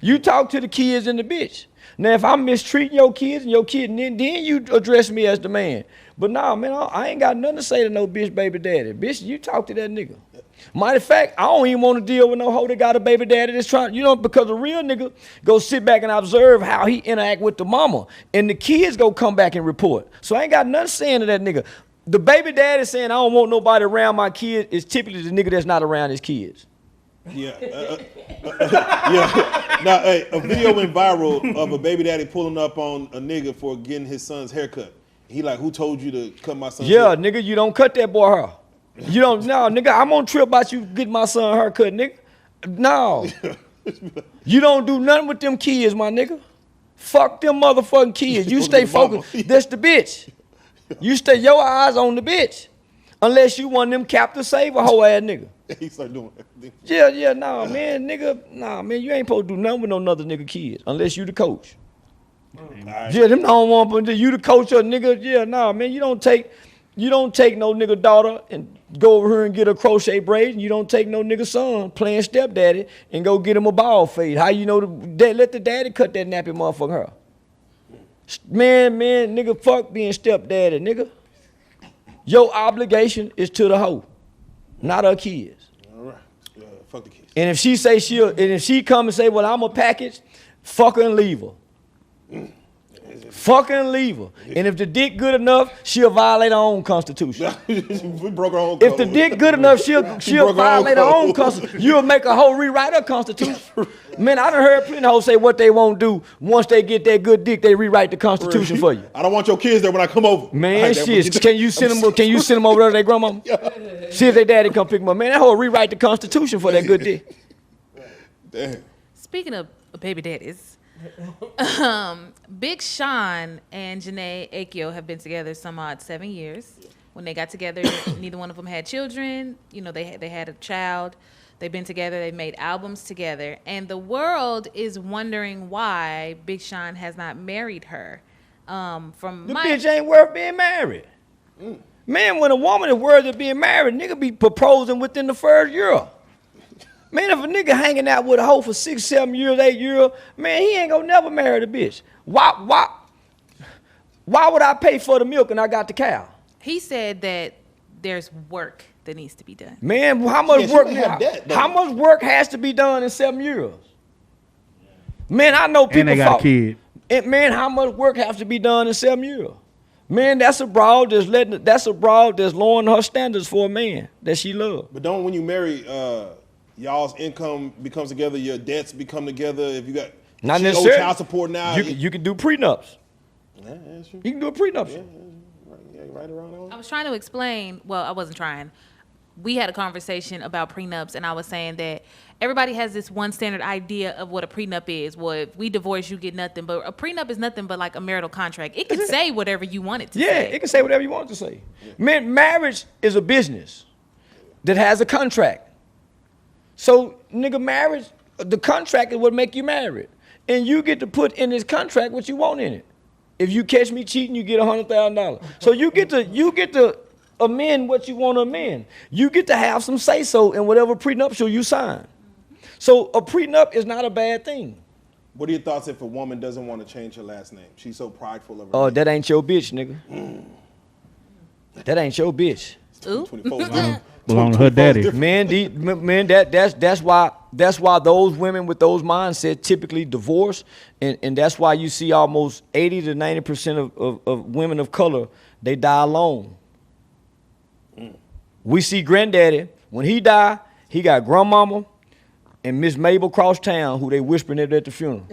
You talk to the kids and the bitch. Now, if I'm mistreating your kids and your kid, then you address me as the man. But nah, man, I ain't got nothing to say to no bitch baby daddy. Bitch, you talk to that nigga. Matter of fact, I don't even want to deal with no hoe that got a baby daddy that's trying, because a real nigga go sit back and observe how he interact with the mama. And the kids go come back and report. So I ain't got nothing saying to that nigga. The baby daddy saying I don't want nobody around my kid is typically the nigga that's not around his kids. Yeah. Now, hey, a video went viral of a baby daddy pulling up on a nigga for getting his son's haircut. He like, who told you to cut my son's hair? Nigga, you don't cut that boy hair. You don't, no, nigga, I'm on trip about you getting my son a haircut, nigga. No. You don't do nothing with them kids, my nigga. Fuck them motherfucking kids. You stay focused. That's the bitch. You stay your eyes on the bitch. Unless you want them captive save a whole ass nigga. He start doing everything. Man, you ain't supposed to do nothing with no other nigga kids unless you the coach. Right. Yeah, them don't want to you the coach or nigga. Yeah, man, you don't take no nigga daughter and go over here and get a crochet braid, and you don't take no nigga son playing stepdaddy and go get him a ball fade. How you know let the daddy cut that nappy motherfucker hair? Man, nigga, fuck being stepdaddy, nigga. Your obligation is to the hoe, not her kids. All right, fuck the kids. And if she come and say, well, I'm a package, fuck her and leave her. Fucking leave her. And if the dick good enough, she'll violate her own constitution. We broke our own If code. the dick good enough, she'll broke her own violate her own code. constitution. You'll make a whole rewrite her constitution. Man, I done heard plenty of hoes say what they won't do. Once they get that good dick, they rewrite the constitution for you. I don't want your kids there when I come over. Man, shit. Can you send them over there to their grandma? See if their daddy come pick them up. Man, that whole rewrite the constitution for that good dick. Damn. Speaking of baby daddies, Big Sean and Janae Aiko have been together some odd 7 years. When they got together, neither one of them had children. You know, they had a child. They've been together. They've made albums together. And the world is wondering why Big Sean has not married her. Bitch ain't worth being married. Man, when a woman is worthy of being married, nigga be proposing within the first year. Man, if a nigga hanging out with a hoe for 6, 7 years, 8 years, man, he ain't gonna never marry the bitch. Why would I pay for the milk and I got the cow? He said that there's work that needs to be done. Man, how much work? How though. much work has to be done in 7 years? Man, I know people. And they got a kid. Man, how much work has to be done in 7 years? Man, that's a broad that's lowering her standards for a man that she loves. But don't when you marry, y'all's income becomes together, your debts become together. If you got Not she owe necessarily. child support now, You can do prenups. Yeah, that's true. You can do a prenup. Yeah, right around that one. I was trying to explain. Well, I wasn't trying. We had a conversation about prenups, and I was saying that everybody has this one standard idea of what a prenup is. Well, if we divorce, you get nothing. But a prenup is nothing but like a marital contract. It can say whatever you want it to Yeah, say. it can say whatever you want it to say. Man, marriage is a business that has a contract. So, nigga, marriage, the contract is what make you married. And you get to put in this contract what you want in it. If you catch me cheating, you get $100,000. So you get to amend what you want to amend. You get to have some say-so in whatever prenuptial you sign. So a prenup is not a bad thing. What are your thoughts if a woman doesn't want to change her last name? She's so prideful of her Oh, name. that ain't your bitch, nigga. That ain't your bitch. Ooh. 24 Belong to her daddy. Man, that's why those women with those mindsets typically divorce, and that's why you see almost 80 to 90% of women of color, they die alone. We see granddaddy, when he died, he got grandmama and Miss Mabel cross town who they whispering at the funeral.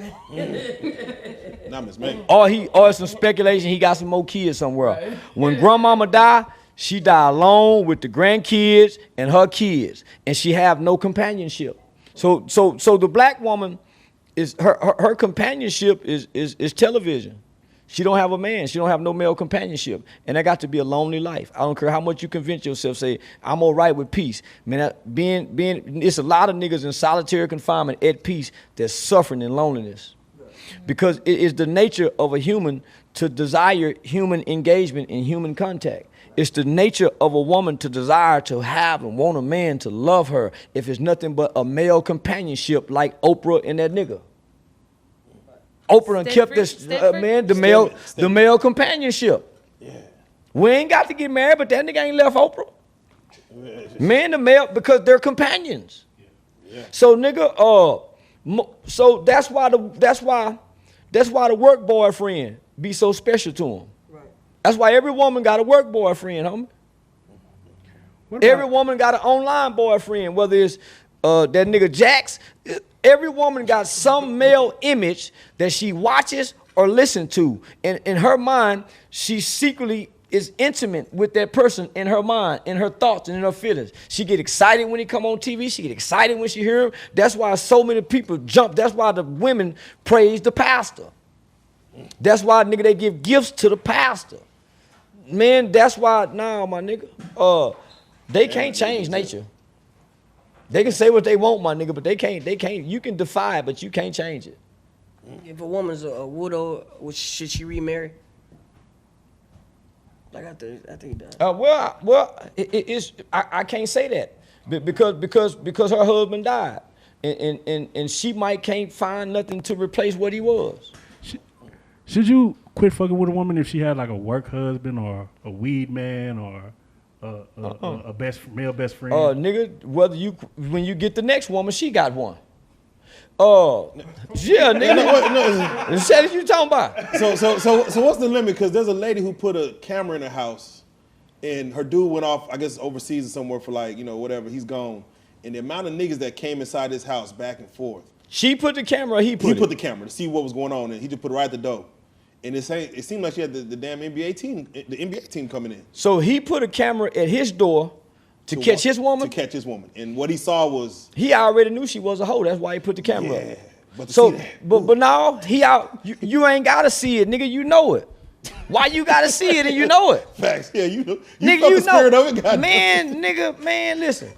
Not Miss May. Or it's some speculation he got some more kids somewhere. When grandmama died, she died alone with the grandkids and her kids, and she have no companionship. So the black woman is her companionship is television. She don't have a man. She don't have no male companionship, and that got to be a lonely life. I don't care how much you convince yourself, say I'm all right with peace. Man, it's a lot of niggas in solitary confinement at peace that's suffering in loneliness, because it is the nature of a human to desire human engagement and human contact. It's the nature of a woman to desire to have and want a man to love her if it's nothing but a male companionship like Oprah and that nigga. Oprah done kept this man, the male companionship. Yeah. We ain't got to get married, but that nigga ain't left Oprah. Man, the male, because they're companions. Yeah. So nigga, so that's why the work boyfriend be so special to him. That's why every woman got a work boyfriend, homie. Every woman got an online boyfriend, whether it's that nigga Jax. Every woman got some male image that she watches or listens to. And in her mind, she secretly is intimate with that person in her mind, in her thoughts, and in her feelings. She get excited when he come on TV. She get excited when she hear him. That's why so many people jump. That's why the women praise the pastor. That's why, nigga, they give gifts to the pastor. Man, that's why, nah, my nigga, they can't change nature. They can say what they want, my nigga, but they can't, you can defy it, but you can't change it. If a woman's a widow, should she remarry? Like I think that. Well, I can't say that because her husband died, and she can't find nothing to replace what he was. Should you quit fucking with a woman if she had like a work husband or a weed man or a male best friend? Nigga, when you get the next woman, she got one. Yeah, nigga. The shit you talking about? So what's the limit? Because there's a lady who put a camera in her house, and her dude went off, I guess overseas or somewhere for like, whatever. He's gone, and the amount of niggas that came inside this house back and forth. She put the camera. Or he put the camera to see what was going on, and he just put it right at the door. And it seemed like she had the damn NBA team coming in. So he put a camera at his door to catch his woman? To catch his woman. And what he saw was... He already knew she was a hoe. That's why he put the camera up. But now, he out. You ain't got to see it, nigga. You know it. Why you got to see it and you know it? Facts. Yeah, you know. Nigga, felt the spirit of it, goddamn. Man, listen.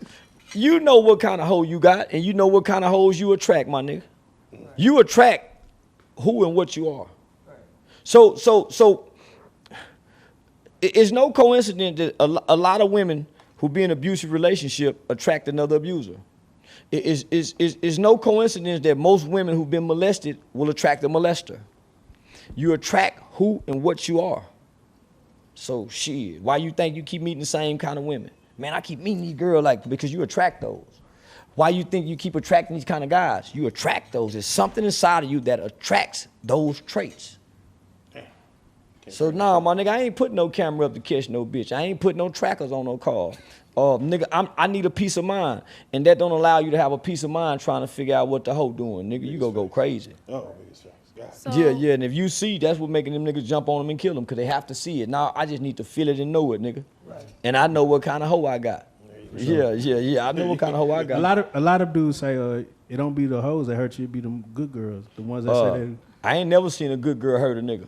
You know what kind of hoe you got, and you know what kind of hoes you attract, my nigga. You attract who and what you are. So it's no coincidence that a lot of women who be in an abusive relationship attract another abuser. It's no coincidence that most women who've been molested will attract a molester. You attract who and what you are. So shit, why you think you keep meeting the same kind of women? Man, I keep meeting these girls because you attract those. Why you think you keep attracting these kind of guys? You attract those. There's something inside of you that attracts those traits. So nah, my nigga, I ain't putting no camera up to catch no bitch. I ain't putting no trackers on no car. Nigga, I need a peace of mind, and that don't allow you to have a peace of mind trying to figure out what the hoe doing. Nigga, you go crazy. Oh, So, Yeah, and if you see, that's what making them niggas jump on them and kill them, because they have to see it. Now, I just need to feel it and know it, nigga. Right. And I know what kind of hoe I got. Yeah, I know what kind of hoe I got. A lot of dudes say it don't be the hoes that hurt you, it be them good girls, the ones that say they... I ain't never seen a good girl hurt a nigga.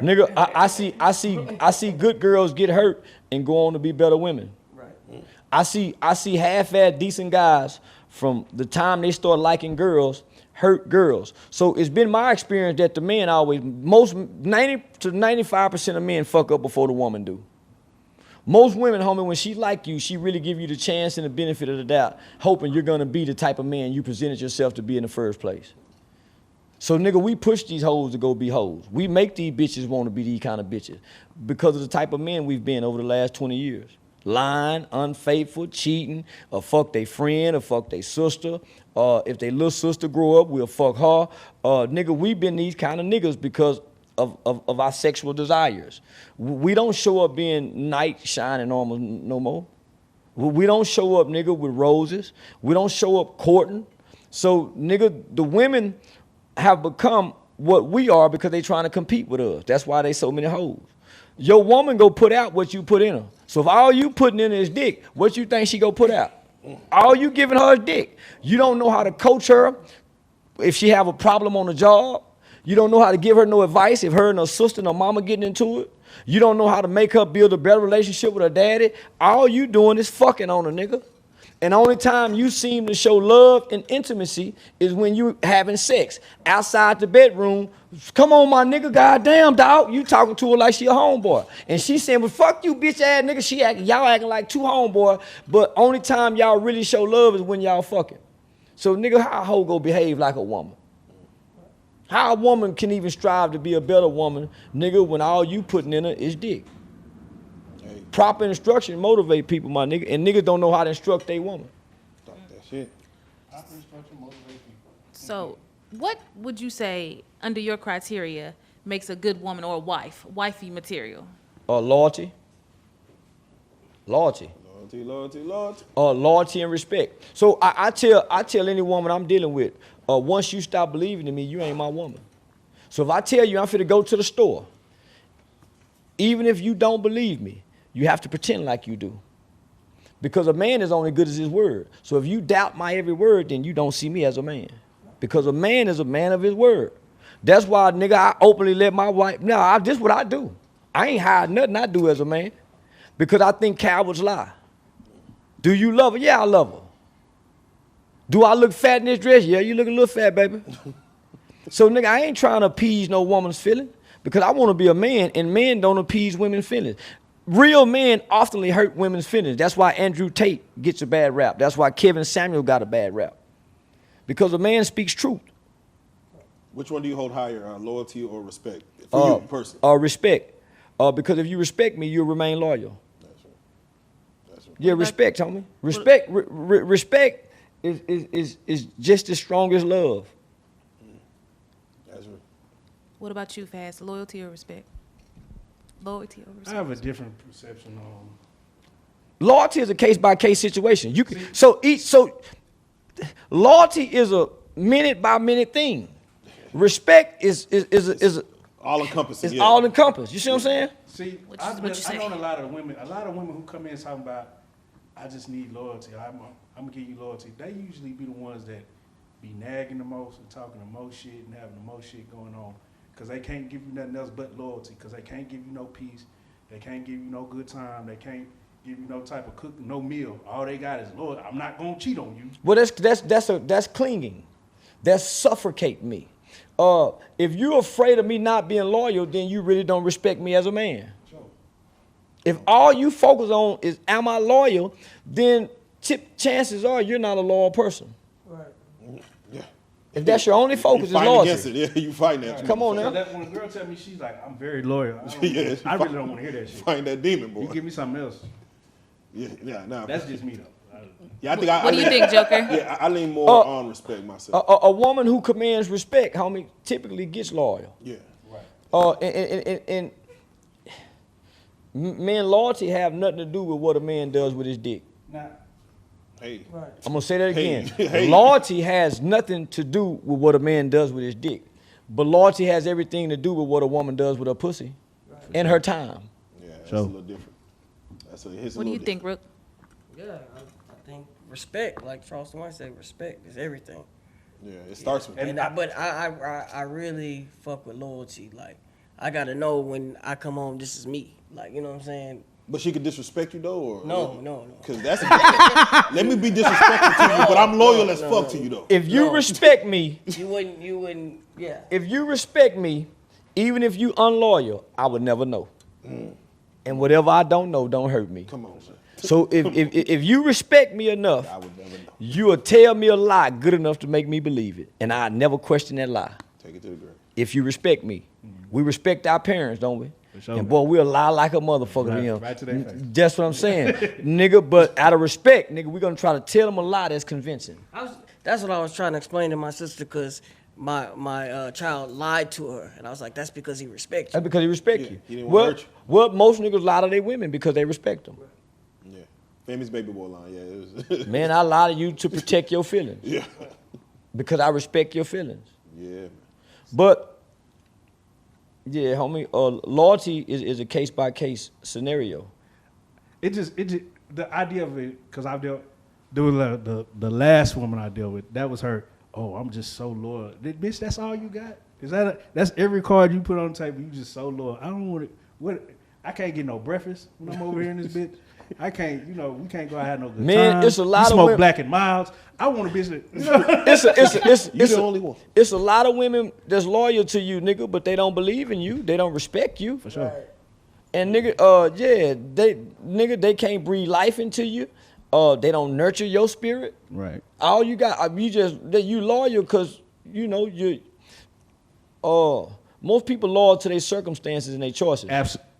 Nigga, I see good girls get hurt and go on to be better women. Right. I see half-ass decent guys from the time they start liking girls hurt girls. So it's been my experience that the men always, 90 to 95% of men fuck up before the woman do. Most women, homie, when she like you, she really give you the chance and the benefit of the doubt, hoping you're gonna be the type of man you presented yourself to be in the first place. So nigga, we push these hoes to go be hoes. We make these bitches want to be these kind of bitches because of the type of men we've been over the last 20 years. Lying, unfaithful, cheating, or fuck they friend, or fuck they sister. If they little sister grow up, we'll fuck her. Nigga, we've been these kind of niggas because of our sexual desires. We don't show up being knight shining armor no more. We don't show up, nigga, with roses. We don't show up courting. So, nigga, the women have become what we are because they trying to compete with us. That's why they so many hoes. Your woman go put out what you put in her. So if all you putting in is dick, what you think she go put out? All you giving her is dick. You don't know how to coach her if she have a problem on the job. You don't know how to give her no advice if her and her sister and her mama getting into it. You don't know how to make her build a better relationship with her daddy. All you doing is fucking on her, nigga. And the only time you seem to show love and intimacy is when you having sex. Outside the bedroom, come on, my nigga, goddamn, dog. You talking to her like she a homeboy. And she saying, well, fuck you, bitch ass nigga. Y'all acting like two homeboy, but only time y'all really show love is when y'all fucking. So, nigga, how a hoe go behave like a woman? How a woman can even strive to be a better woman, nigga, when all you putting in her is dick? Proper instruction motivate people, my nigga, and niggas don't know how to instruct their woman. Talk that shit. Proper instruction motivate people. So, what would you say, under your criteria, makes a good woman or a wife, wifey material? Loyalty. Loyalty. Loyalty and respect. So I tell any woman I'm dealing with, once you stop believing in me, you ain't my woman. So if I tell you I'm finna go to the store, even if you don't believe me, you have to pretend like you do. Because a man is only good as his word. So if you doubt my every word, then you don't see me as a man. Because a man is a man of his word. That's why, nigga, I openly let my wife, this is what I do. I ain't hide nothing I do as a man. Because I think cowards lie. Do you love her? Yeah, I love her. Do I look fat in this dress? Yeah, you look a little fat, baby. So, nigga, I ain't trying to appease no woman's feeling. Because I want to be a man, and men don't appease women's feelings. Real men oftenly hurt women's feelings. That's why Andrew Tate gets a bad rap. That's why Kevin Samuel got a bad rap. Because a man speaks truth. Which one do you hold higher, loyalty or respect? For you personally. Respect. Because if you respect me, you'll remain loyal. That's right. Yeah, respect, homie. Respect is just as strong as love. That's right. What about you, Fast? Loyalty or respect? Loyalty or I respect? have a different perception on. Loyalty is a case by case situation. You can loyalty is a minute by minute thing. Respect is All encompassing. It's all encompassed. You see what I'm saying? See, What I've you been, I saying? know a lot of women who come in talking about, I just need loyalty. I'm gonna give you loyalty. They usually be the ones that be nagging the most and talking the most shit and having the most shit going on. Cause they can't give you nothing else but loyalty. Cause they can't give you no peace. They can't give you no good time. They can't give you no type of cooking, no meal. All they got is loyalty. I'm not gonna cheat on you. Well, that's clinging. That's suffocate me. If you're afraid of me not being loyal, then you really don't respect me as a man. Sure. If all you focus on is am I loyal, then chances are you're not a loyal person. Right. Yeah. If that's your only focus is You fighting loyalty. against it. Yeah, you fighting that. too. Come on So now. that when a girl tell me she's like, I'm very loyal, Yeah, I really don't want to hear that shit. Fighting that demon, boy. You give me something else. Yeah, nah. That's just me though. Yeah, I think What do you think, Joker? Yeah, I lean more on respect myself. A woman who commands respect, homie, typically gets loyal. Yeah. And men loyalty have nothing to do with what a man does with his dick. Now, Hey. Right. I'm gonna say that again. Hey. Loyalty has nothing to do with what a man does with his dick, but loyalty has everything to do with what a woman does with her pussy and her time. Yeah, that's So- a little different. It's a What do you little think, Rook? Yeah, I think respect, like Charleston White said, respect is everything. different. Yeah, it starts with And But I really fuck with loyalty. Like, I gotta know when I come home, this is me. Like, you know what I'm saying? But she could disrespect you though, or No. Because that's let me be disrespectful to you, but I'm loyal as fuck to you though. If you No. respect me, You wouldn't, yeah. if you respect me, even if you unloyal, I would never know. And whatever I don't know, don't hurt me. Come on, man. So if you respect me enough, I would never know. you will tell me a lie good enough to make me believe it, and I never question that lie. Take it to the grave. If you respect me, we respect our parents, don't we? For sure. And boy, we'll lie like a motherfucker to them. Right to their face. That's what I'm saying, nigga. But out of respect, nigga, we're gonna try to tell them a lie that's convincing. That's what I was trying to explain to my sister, because my child lied to her, and I was like, that's because he respects you. That's because he respect Yeah, you. he didn't wanna hurt you. Well, most niggas lie to their women because they respect them. Yeah. Famous baby boy line. Yeah. It was Man, I lie to you to protect your feelings yeah. because I respect your feelings. Yeah. Man. But yeah, homie, loyalty is a case by case scenario. it just the idea of it, because I've dealt with the last woman I dealt with, that was her. Oh, I'm just so loyal. Bitch, that's all you got? Is that's every card you put on the table? You just so loyal. I don't want it. What? I can't get no breakfast when I'm over here in this bitch. I can't. We can't go out and have no good Man, time. it's a lot you of smoke women- Black and Milds. I want a bitch that. You the only one. It's a lot of women that's loyal to you, nigga, but they don't believe in you. They don't respect you. For sure. And nigga, they can't breathe life into you. They don't nurture your spirit. Right. All you got, you loyal because most people loyal to their circumstances and their choices. Absolutely.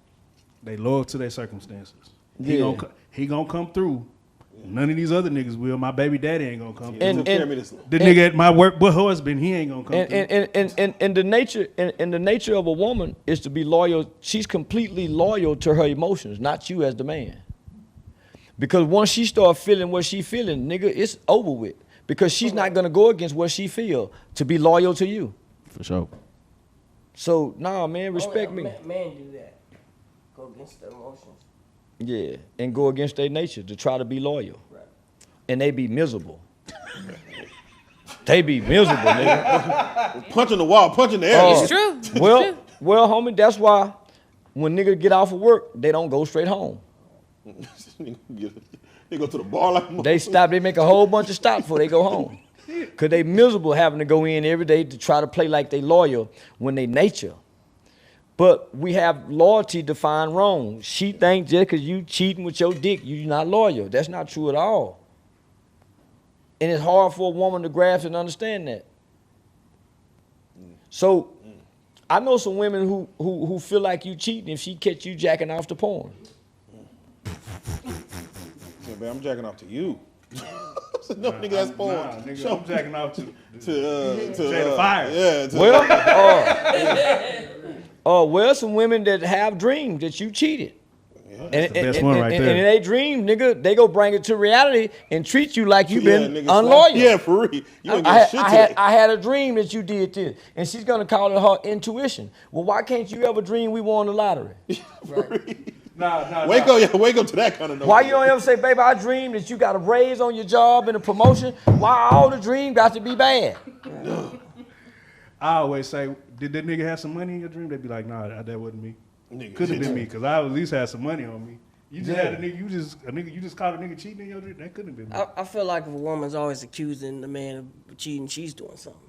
They loyal to their circumstances. Yeah. He gonna come through. None of these other niggas will. My baby daddy ain't gonna come And- through. Took care of me this long. The nigga at my work, but husband, he ain't gonna come through. And the nature of a woman is to be loyal. She's completely loyal to her emotions, not you as the man. Because once she start feeling what she feeling, nigga, it's over with. Because she's not gonna go against what she feel to be loyal to you. For sure. So nah, man, respect me. Men do that. Go against their emotions. Yeah, and go against their nature to try to be loyal. Right. And they be miserable. They be miserable, nigga. Punching the wall, punching the air. It's true. It's Well, true. well, homie, that's why when niggas get off of work, they don't go straight home. They go to the bar like They stop, they make a whole bunch of stops before they go home. Cause they miserable having to go in every day to try to play like they loyal when they nature. But we have loyalty defined wrong. She thinks just cause you cheating with your dick, you not loyal. That's not true at all. And it's hard for a woman to grasp and understand that. So I know some women who feel like you cheating if she catch you jacking off the porn. Yeah, man, I'm jacking off to you. No nigga that's porn. Nah, nigga, I'm jacking off to the fire. Yeah. Well, some women that have dreams that you cheated. That's the best one right there. And they dream, nigga, they go bring it to reality and treat you like you've been nigga, unloyal. Yeah, for real. You don't get shit today. I had a dream that you did this, and she's gonna call it her intuition. Well, why can't you ever dream we won the lottery? Nah. Wake up to that kind of noise. Why you don't ever say, baby, I dreamed that you got a raise on your job and a promotion? Why all the dream got to be bad? I always say, did that nigga have some money in your dream? They'd be like, nah, that wasn't me. Could have been me, because I at least had some money on me. You just had a nigga, you just caught a nigga cheating in your dream? That couldn't have been me. I feel like if a woman's always accusing the man of cheating, she's doing something.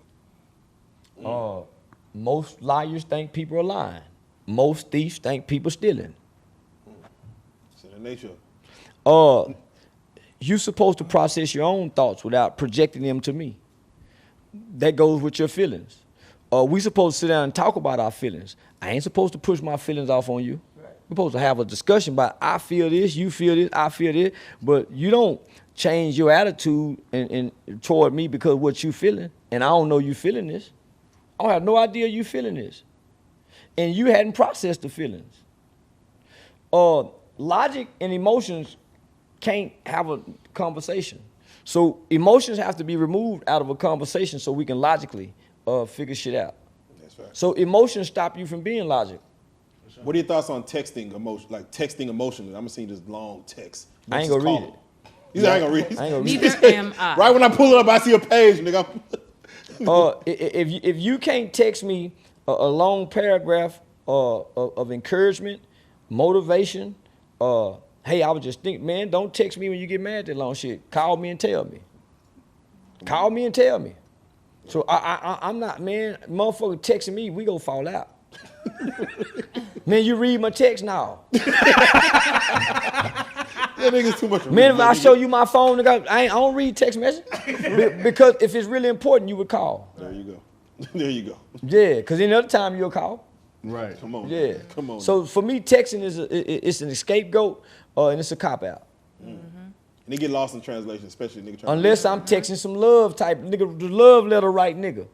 Most liars think people are lying. Most thieves think people stealing. It's in the nature. You're supposed to process your own thoughts without projecting them to me. That goes with your feelings. We supposed to sit down and talk about our feelings. I ain't supposed to push my feelings off on you. Right. We're supposed to have a discussion about I feel this, you feel this, I feel this, but you don't change your attitude and toward me because of what you feeling, and I don't know you feeling this. I don't have no idea you feeling this. And you hadn't processed the feelings. Logic and emotions can't have a conversation. So emotions have to be removed out of a conversation so we can logically figure shit out. That's right. So emotions stop you from being logical. What are your thoughts on texting emotion, like texting emotionally? I'm gonna see this long text. I ain't gonna read it. You said I ain't gonna read it. I ain't gonna read Neither am I. Right when I pull it up, I see a page, nigga. If you can't text me a long paragraph of encouragement, motivation, hey, I was just thinking, man, don't text me when you get mad that long shit. Call me and tell me. Call me and tell me. So I'm not, man, motherfucker texting me, we gonna fall out. Man, you read my text now. That nigga's too much. Man, if I show you my phone, nigga, I don't read text message. Because if it's really important, you would call. There you go. There you go. Yeah, because any other time you'll call. Right. Come on. Yeah. Come on. So for me, texting it's an scapegoat and it's a cop-out. And they get lost in translation, especially nigga trying Unless I'm texting some love type, nigga, the love letter right nigga.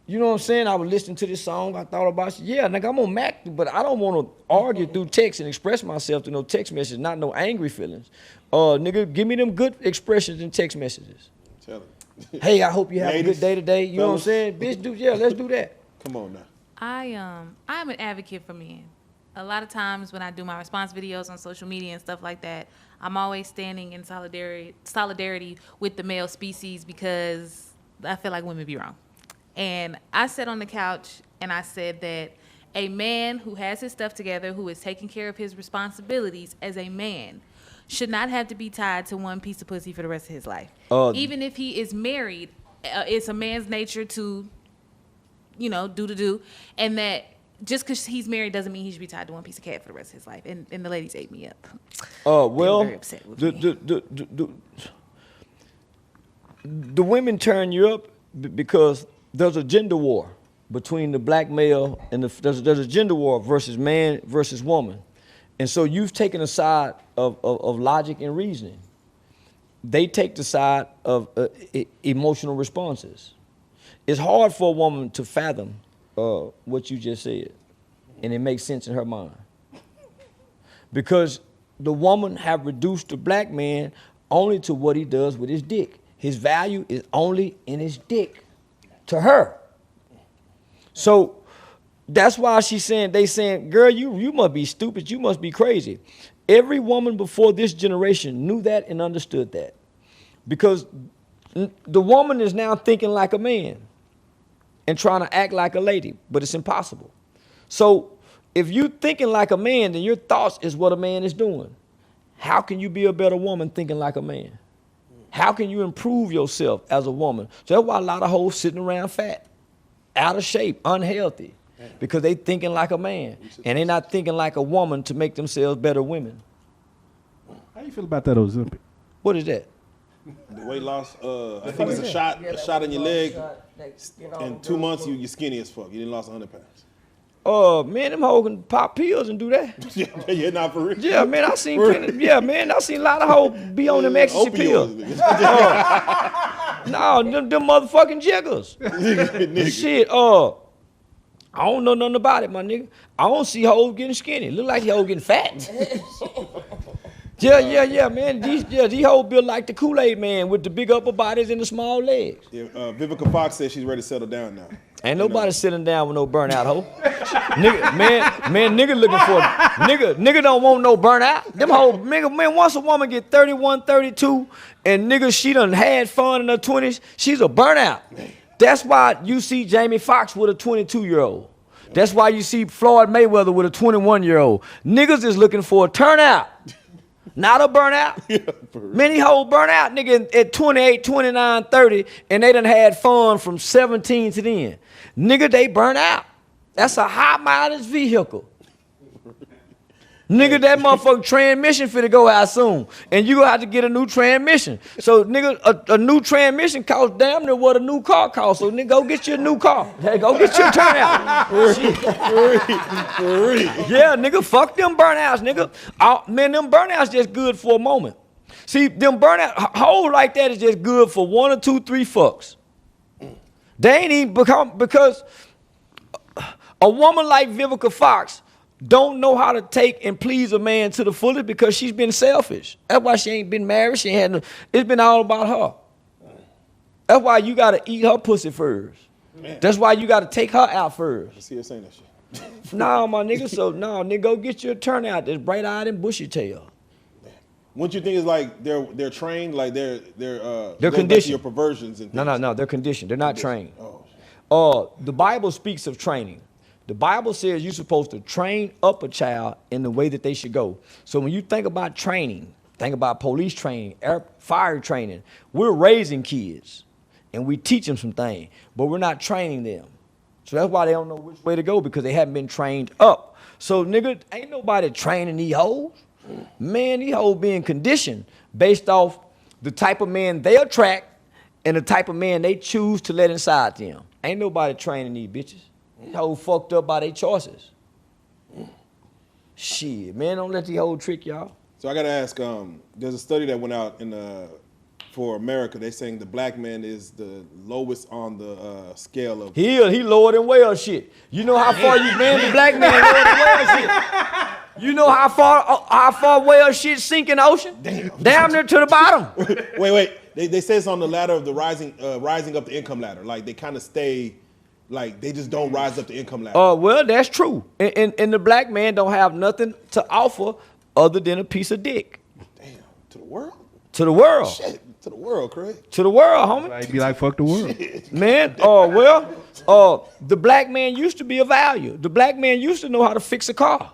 You know what I'm saying? I was listening to this song, I thought about, yeah, nigga, I'm on Mac, but I don't want to argue through text and express myself through no text message, not no angry feelings. Nigga, give me them good expressions in text messages. Tell it. Hey, I hope you have Ladies, a good day today. You know what I'm saying? Bitch, let's do that. Come on now. I'm an advocate for men. A lot of times when I do my response videos on social media and stuff like that, I'm always standing in solidarity with the male species because I feel like women be wrong. And I sat on the couch and I said that a man who has his stuff together, who is taking care of his responsibilities as a man, should not have to be tied to one piece of pussy for the rest of his life. Even if he is married, it's a man's nature to, do. And that just because he's married doesn't mean he should be tied to one piece of cat for the rest of his life. And the ladies ate me up. Well, very upset with me. The women turn you up because there's a gender war between the black male and there's a gender war versus man versus woman. And so you've taken a side of logic and reasoning. They take the side of emotional responses. It's hard for a woman to fathom what you just said, and it makes sense in her mind. Because the woman have reduced the black man only to what he does with his dick. His value is only in his dick to her. So that's why they saying, girl, you must be stupid, you must be crazy. Every woman before this generation knew that and understood that. Because the woman is now thinking like a man and trying to act like a lady, but it's impossible. So if you're thinking like a man, then your thoughts is what a man is doing. How can you be a better woman thinking like a man? How can you improve yourself as a woman? So that's why a lot of hoes sitting around fat, out of shape, unhealthy, because they thinking like a man, and they not thinking like a woman to make themselves better women. How you feel about that Ozempic? What is that? The weight loss, I think it's a shot in your leg. In 2 months, you're skinny as fuck. You didn't lost 100 pounds. Man, them hoes can pop pills and do that. Yeah, not for real. Yeah, man, I seen plenty. Yeah, man, I seen a lot of hoes be on them ecstasy pills. No, them motherfucking jiggers. Shit, I don't know nothing about it, my nigga. I don't see hoes getting skinny. Look like hoes getting fat. Yeah, man. These hoes built like the Kool-Aid man with the big upper bodies and the small legs. Yeah, Vivica Fox said she's ready to settle down now. Ain't nobody sitting down with no burnout hoe. Nigga looking for nigga don't want no burnout. Them whole nigga, man, once a woman get 31, 32, and nigga she done had fun in her 20s, she's a burnout. That's why you see Jamie Foxx with a 22-year-old. That's why you see Floyd Mayweather with a 21-year-old. Niggas is looking for a turnout. Not a burnout. Yeah, many hoes burn out, nigga, at 28, 29, 30, and they done had fun from 17 to then. Nigga, they burn out. That's a high mileage vehicle. Nigga, that motherfucking transmission finna go out soon. And you gonna have to get a new transmission. So, nigga, a new transmission costs damn near what a new car costs. So, nigga, go get you a new car. Hey, go get your turnout. For real. Yeah, nigga, fuck them burnouts, nigga. Man, them burnouts just good for a moment. See, them burnout, hoes like that is just good for 1 or 2, 3 fucks. They ain't even because a woman like Vivica Fox don't know how to take and please a man to the fullest because she's been selfish. That's why she ain't been married. She ain't had no, it's been all about her. That's why you gotta eat her pussy first. Man. That's why you gotta take her out first. I see her saying that shit. Nah, my nigga, so no, nigga, go get you a turnout that's bright-eyed and bushy-tailed. Wouldn't you think it's like they're trained, like they're conditioned? Your perversions and things? No, they're conditioned. They're not trained. The Bible speaks of training. The Bible says you're supposed to train up a child in the way that they should go. So when you think about training, think about police training, fire training. We're raising kids, and we teach them some things, but we're not training them. So that's why they don't know which way to go, because they haven't been trained up. So, nigga, ain't nobody training these hoes. Man, these hoes being conditioned based off the type of man they attract and the type of man they choose to let inside them. Ain't nobody training these bitches. These hoes fucked up by their choices. Shit, man, don't let these hoes trick y'all. So I gotta ask, there's a study that went out for America. They saying the black man is the lowest on the scale of... He lower than whale shit. You know how far you, man, the black man lower than whale shit. You know how far whale shit sink in the ocean? Damn near to the bottom. Wait. They say it's on the ladder of the rising up the income ladder. Like they kind of stay... Like, they just don't rise up the income ladder. Well, that's true. And the black man don't have nothing to offer other than a piece of dick. Damn, to the world? To the world. Shit, to the world, Craig. To the world, homie. Like, be like, fuck the world. Man, the black man used to be of value. The black man used to know how to fix a car.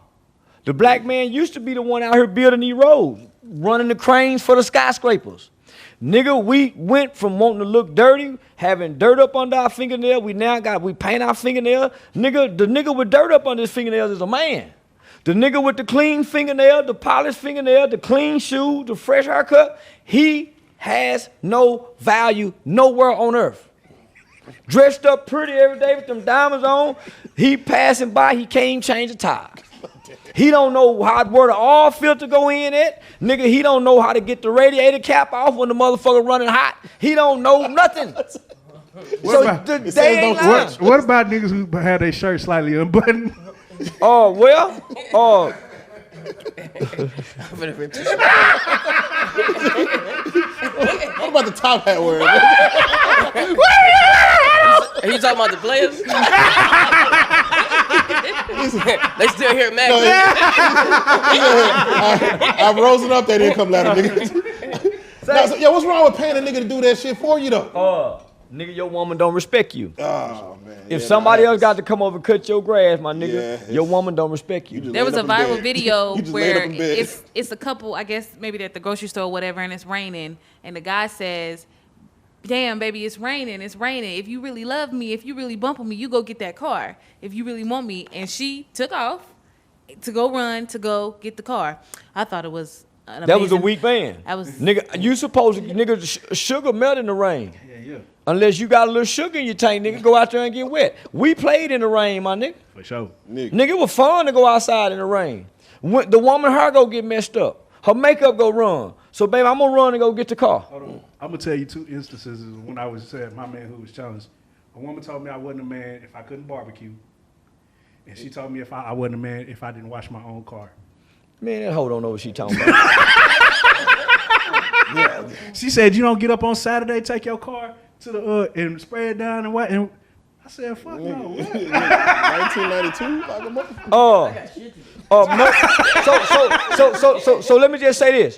The black man used to be the one out here building these roads, running the cranes for the skyscrapers. Nigga, we went from wanting to look dirty, having dirt up under our fingernail. We paint our fingernail. Nigga, the nigga with dirt up under his fingernails is a man. The nigga with the clean fingernail, the polished fingernail, the clean shoe, the fresh haircut, he has no value nowhere on earth. Dressed up pretty every day with them diamonds on, he passing by, he can't even change a tire. He don't know where the oil filter go in at. Nigga, he don't know how to get the radiator cap off when the motherfucker running hot. He don't know nothing. What about niggas who had their shirt slightly unbuttoned? What about the top hat wearing? Are you talking about the players? They still hear Mac. No, I'm rosing up that income ladder, nigga. What's wrong with paying a nigga to do that shit for you, though? Nigga, your woman don't respect you. Oh, man. If somebody else got to come over and cut your grass, my nigga, your woman don't respect you. There was a viral video where it's a couple, I guess maybe they're at the grocery store or whatever, and it's raining, and the guy says, damn, baby, it's raining. If you really love me, if you really bump with me, you go get that car. If you really want me. And she took off to go run, to go get the car. I thought it was an amazing... That was a weak man. I was... Nigga, you supposed to... Nigga, sugar melt in the rain. Yeah. Unless you got a little sugar in your tank, nigga, go out there and get wet. We played in the rain, my nigga. For sure. Nigga, it was fun to go outside in the rain. When the woman, her go get messed up. Her makeup go run. So, baby, I'm gonna run and go get the car. Hold on. I'm gonna tell you 2 instances when I was at my man who was challenged. A woman told me I wasn't a man if I couldn't barbecue. And she told me if I wasn't a man if I didn't wash my own car. Man, that hoe don't know what she talking about. Yeah. She said, you don't get up on Saturday, take your car to the and spray it down and what? And I said, fuck no. What? 1992, like a motherfucker. No. So let me just say this.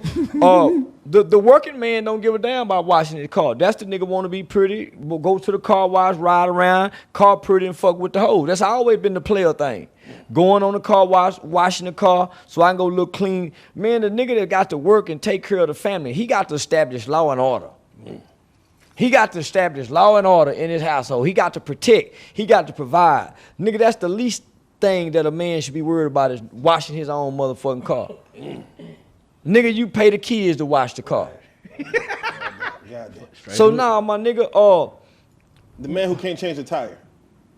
The working man don't give a damn about washing his car. That's the nigga want to be pretty, go to the car wash, ride around, car pretty and fuck with the hoe. That's always been the player thing. Going on the car wash, washing the car so I can go look clean. Man, the nigga that got to work and take care of the family, he got to establish law and order. He got to establish law and order in his household. He got to protect. He got to provide. Nigga, that's the least thing that a man should be worried about is washing his own motherfucking car. Nigga, you pay the kids to wash the car. So now, my nigga, the man who can't change the tire,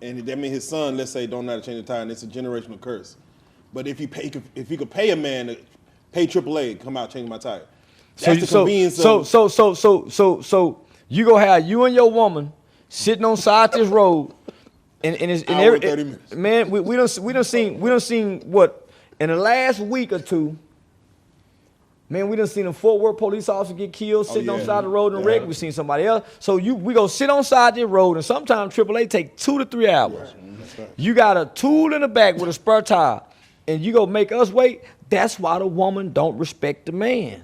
and that means his son, let's say, don't know how to change the tire, and it's a generational curse. But if you could pay a man to pay AAA, come out change my tire. That's the convenience of. So you gonna have you and your woman sitting on side this road, and it's and Hour and 30 minutes. Man, we done seen what in the last week or two. Man, we done seen a Fort Worth police officer get killed sitting on side the road in a wreck. We seen somebody else. So we go sit on side this road, and sometimes AAA take 2 to 3 hours. Right. You got a tool in the back with a spare tire, and you go make us wait. That's why the woman don't respect the man.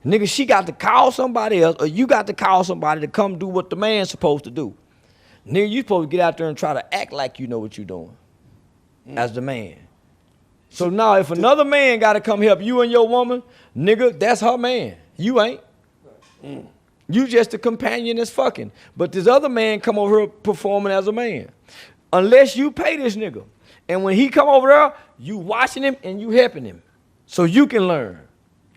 Nigga, she got to call somebody else, or you got to call somebody to come do what the man's supposed to do. Nigga, you supposed to get out there and try to act like you know what you're doing as the man. So now if another man got to come help you and your woman, nigga, that's her man. You ain't. You just a companion that's fucking. But this other man come over here performing as a man. Unless you pay this nigga. And when he come over there, you watching him and you helping him. So you can learn.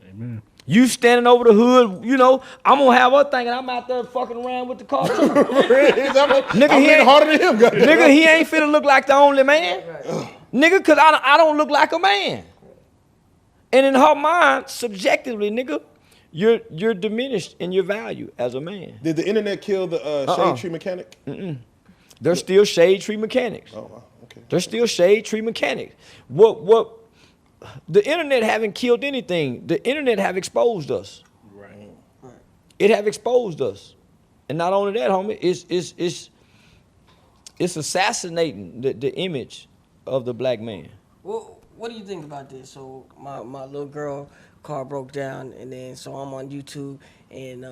Amen. You standing over the hood, you know, I'm gonna have her thinking I'm out there fucking around with the car. Nigga, he ain't harder than him. Nigga, he ain't finna look like the only man. Nigga, cause I don't look like a man. And in her mind, subjectively, nigga, you're diminished in your value as a man. Did the internet kill the shade tree mechanic? They're still shade tree mechanics. Oh wow, okay. They're still shade tree mechanics. What the internet haven't killed anything. The internet have exposed us. Right. It have exposed us. And not only that, homie, it's assassinating the image of the black man. Well, what do you think about this? So my little girl car broke down, and then so I'm on YouTube, and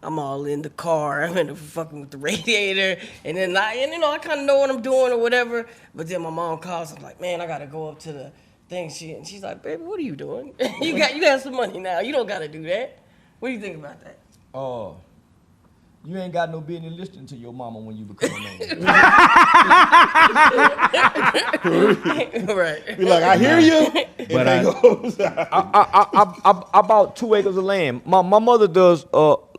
I'm all in the car. I'm in the fucking with the radiator, and then I kind of know what I'm doing or whatever. But then my mom calls. I'm like, man, I gotta go up to the thing. She's like, baby, what are you doing? you got some money now. You don't gotta do that. What do you think about that? Oh. You ain't got no business listening to your mama when you become a man. Right. Be like, I hear you. But I bought 2 acres of land. My mother does,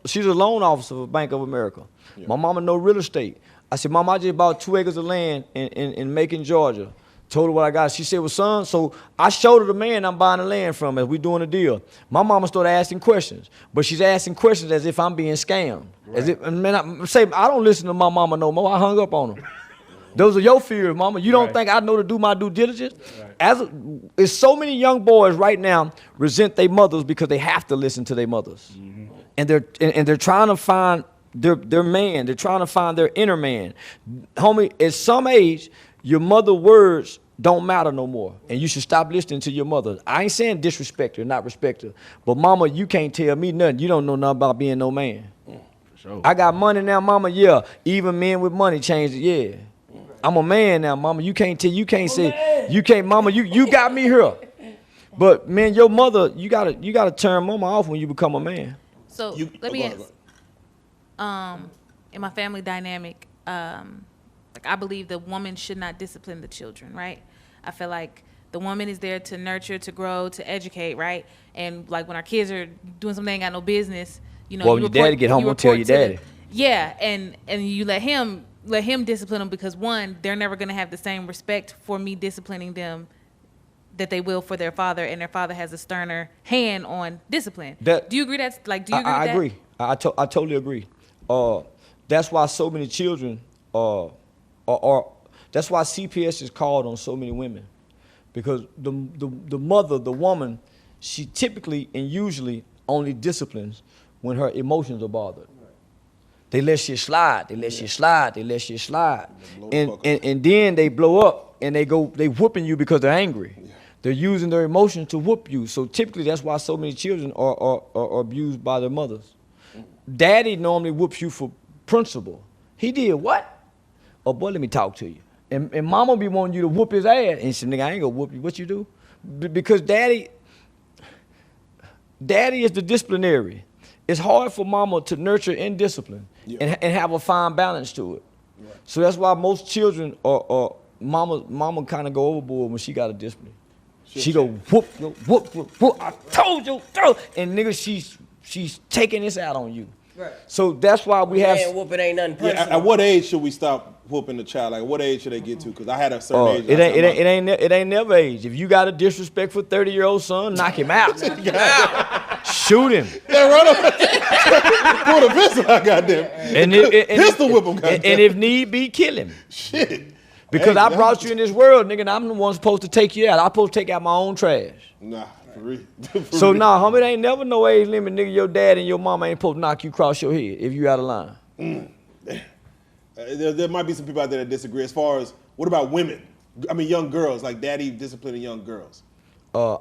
she's a loan officer for Bank of America. Yeah. My mama know real estate. I said, Mama, I just bought 2 acres of land in Macon, Georgia. Told her what I got. She said, well, son, so I showed her the man I'm buying the land from as we doing a deal. My mama started asking questions, but she's asking questions as if I'm being scammed. Right. As if, and man, I don't listen to my mama no more. I hung up on her. Those are your fears, mama. You don't think I know to do my due diligence? Right. There's so many young boys right now resent their mothers because they have to listen to their mothers. Mm-hmm. And they're trying to find their man. They're trying to find their inner man. Homie, at some age, your mother's words don't matter no more, and you should stop listening to your mother. I ain't saying disrespect her, not respect her, but mama, you can't tell me nothing. You don't know nothing about being no man. For sure. I got money now, mama, yeah. Even men with money changed it, yeah. I'm a man now, mama. You can't say, mama, you got me here. But man, your mother, you gotta turn mama off when you become a man. So let me ask, in my family dynamic, I believe the woman should not discipline the children, right? I feel like the woman is there to nurture, to grow, to educate, right? And like when our kids are doing something they ain't got no business, you know. Well, your daddy get home, we'll tell your daddy. Yeah, and you let him discipline them because one, they're never gonna have the same respect for me disciplining them that they will for their father, and their father has a sterner hand on discipline. Do you agree that's like? Do you agree? I with that? agree. I totally agree. That's why so many children are. That's why CPS is called on so many women, because the mother, the woman, she typically and usually only disciplines when her emotions are bothered. They let shit slide. They let shit slide. They let shit slide, and then they blow up and they whooping you because they're angry. Yeah. They're using their emotions to whoop you. So typically that's why so many children are abused by their mothers. Daddy normally whoops you for principle. He did what? Oh boy, let me talk to you. And mama be wanting you to whoop his ass. And he said, nigga, I ain't gonna whoop you. What you do? Because daddy is the disciplinary. It's hard for mama to nurture and discipline and have a fine balance to it. Right. So that's why most children are mama kind of go overboard when she got a discipline. She go whoop, I told you, and nigga, she's taking this out on you. Right. So that's why we have. Whooping ain't nothing personal. Yeah, at what age should we stop whooping the child? Like, what age should they get to? Because I had a certain age. It ain't never age. If you got a disrespectful 30-year-old son, knock him out. Shoot him. Yeah, run up. Pull the pistol out, goddamn. Pistol whip him, goddamn. And if need be, kill him. Shit. Because I brought you in this world, nigga, and I'm the one supposed to take you out. I'm supposed to take out my own trash. Nah, for real. So, nah, homie, there ain't never no age limit, nigga. Your dad and your mama ain't supposed to knock you across your head if you out of line. There might be some people out there that disagree. As far as, what about women? I mean, young girls, like daddy disciplining young girls. I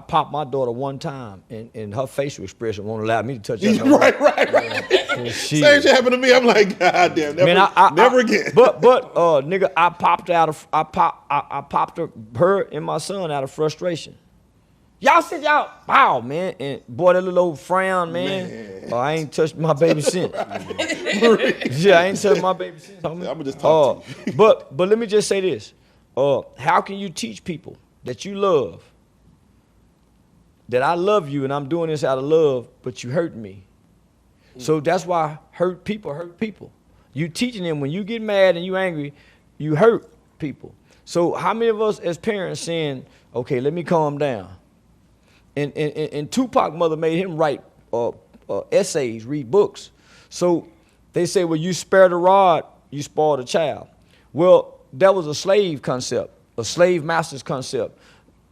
popped my daughter one time, and her facial expression won't allow me to touch her. Right. Same shit happened to me. I'm like, God damn, never again. But nigga, I popped her and my son out of frustration. Y'all said y'all, wow, man, and boy, that little old frown, man. I ain't touched my baby since. Yeah, I ain't touched my baby since. I'm gonna just talk to you. But let me just say this. How can you teach people that you love, that I love you and I'm doing this out of love, but you hurt me? So that's why hurt people. You teaching them when you get mad and you angry, you hurt people. So how many of us as parents saying, okay, let me calm down? And Tupac mother made him write essays, read books. So they say, well, you spare the rod, you spoil the child. Well, that was a slave concept, a slave master's concept.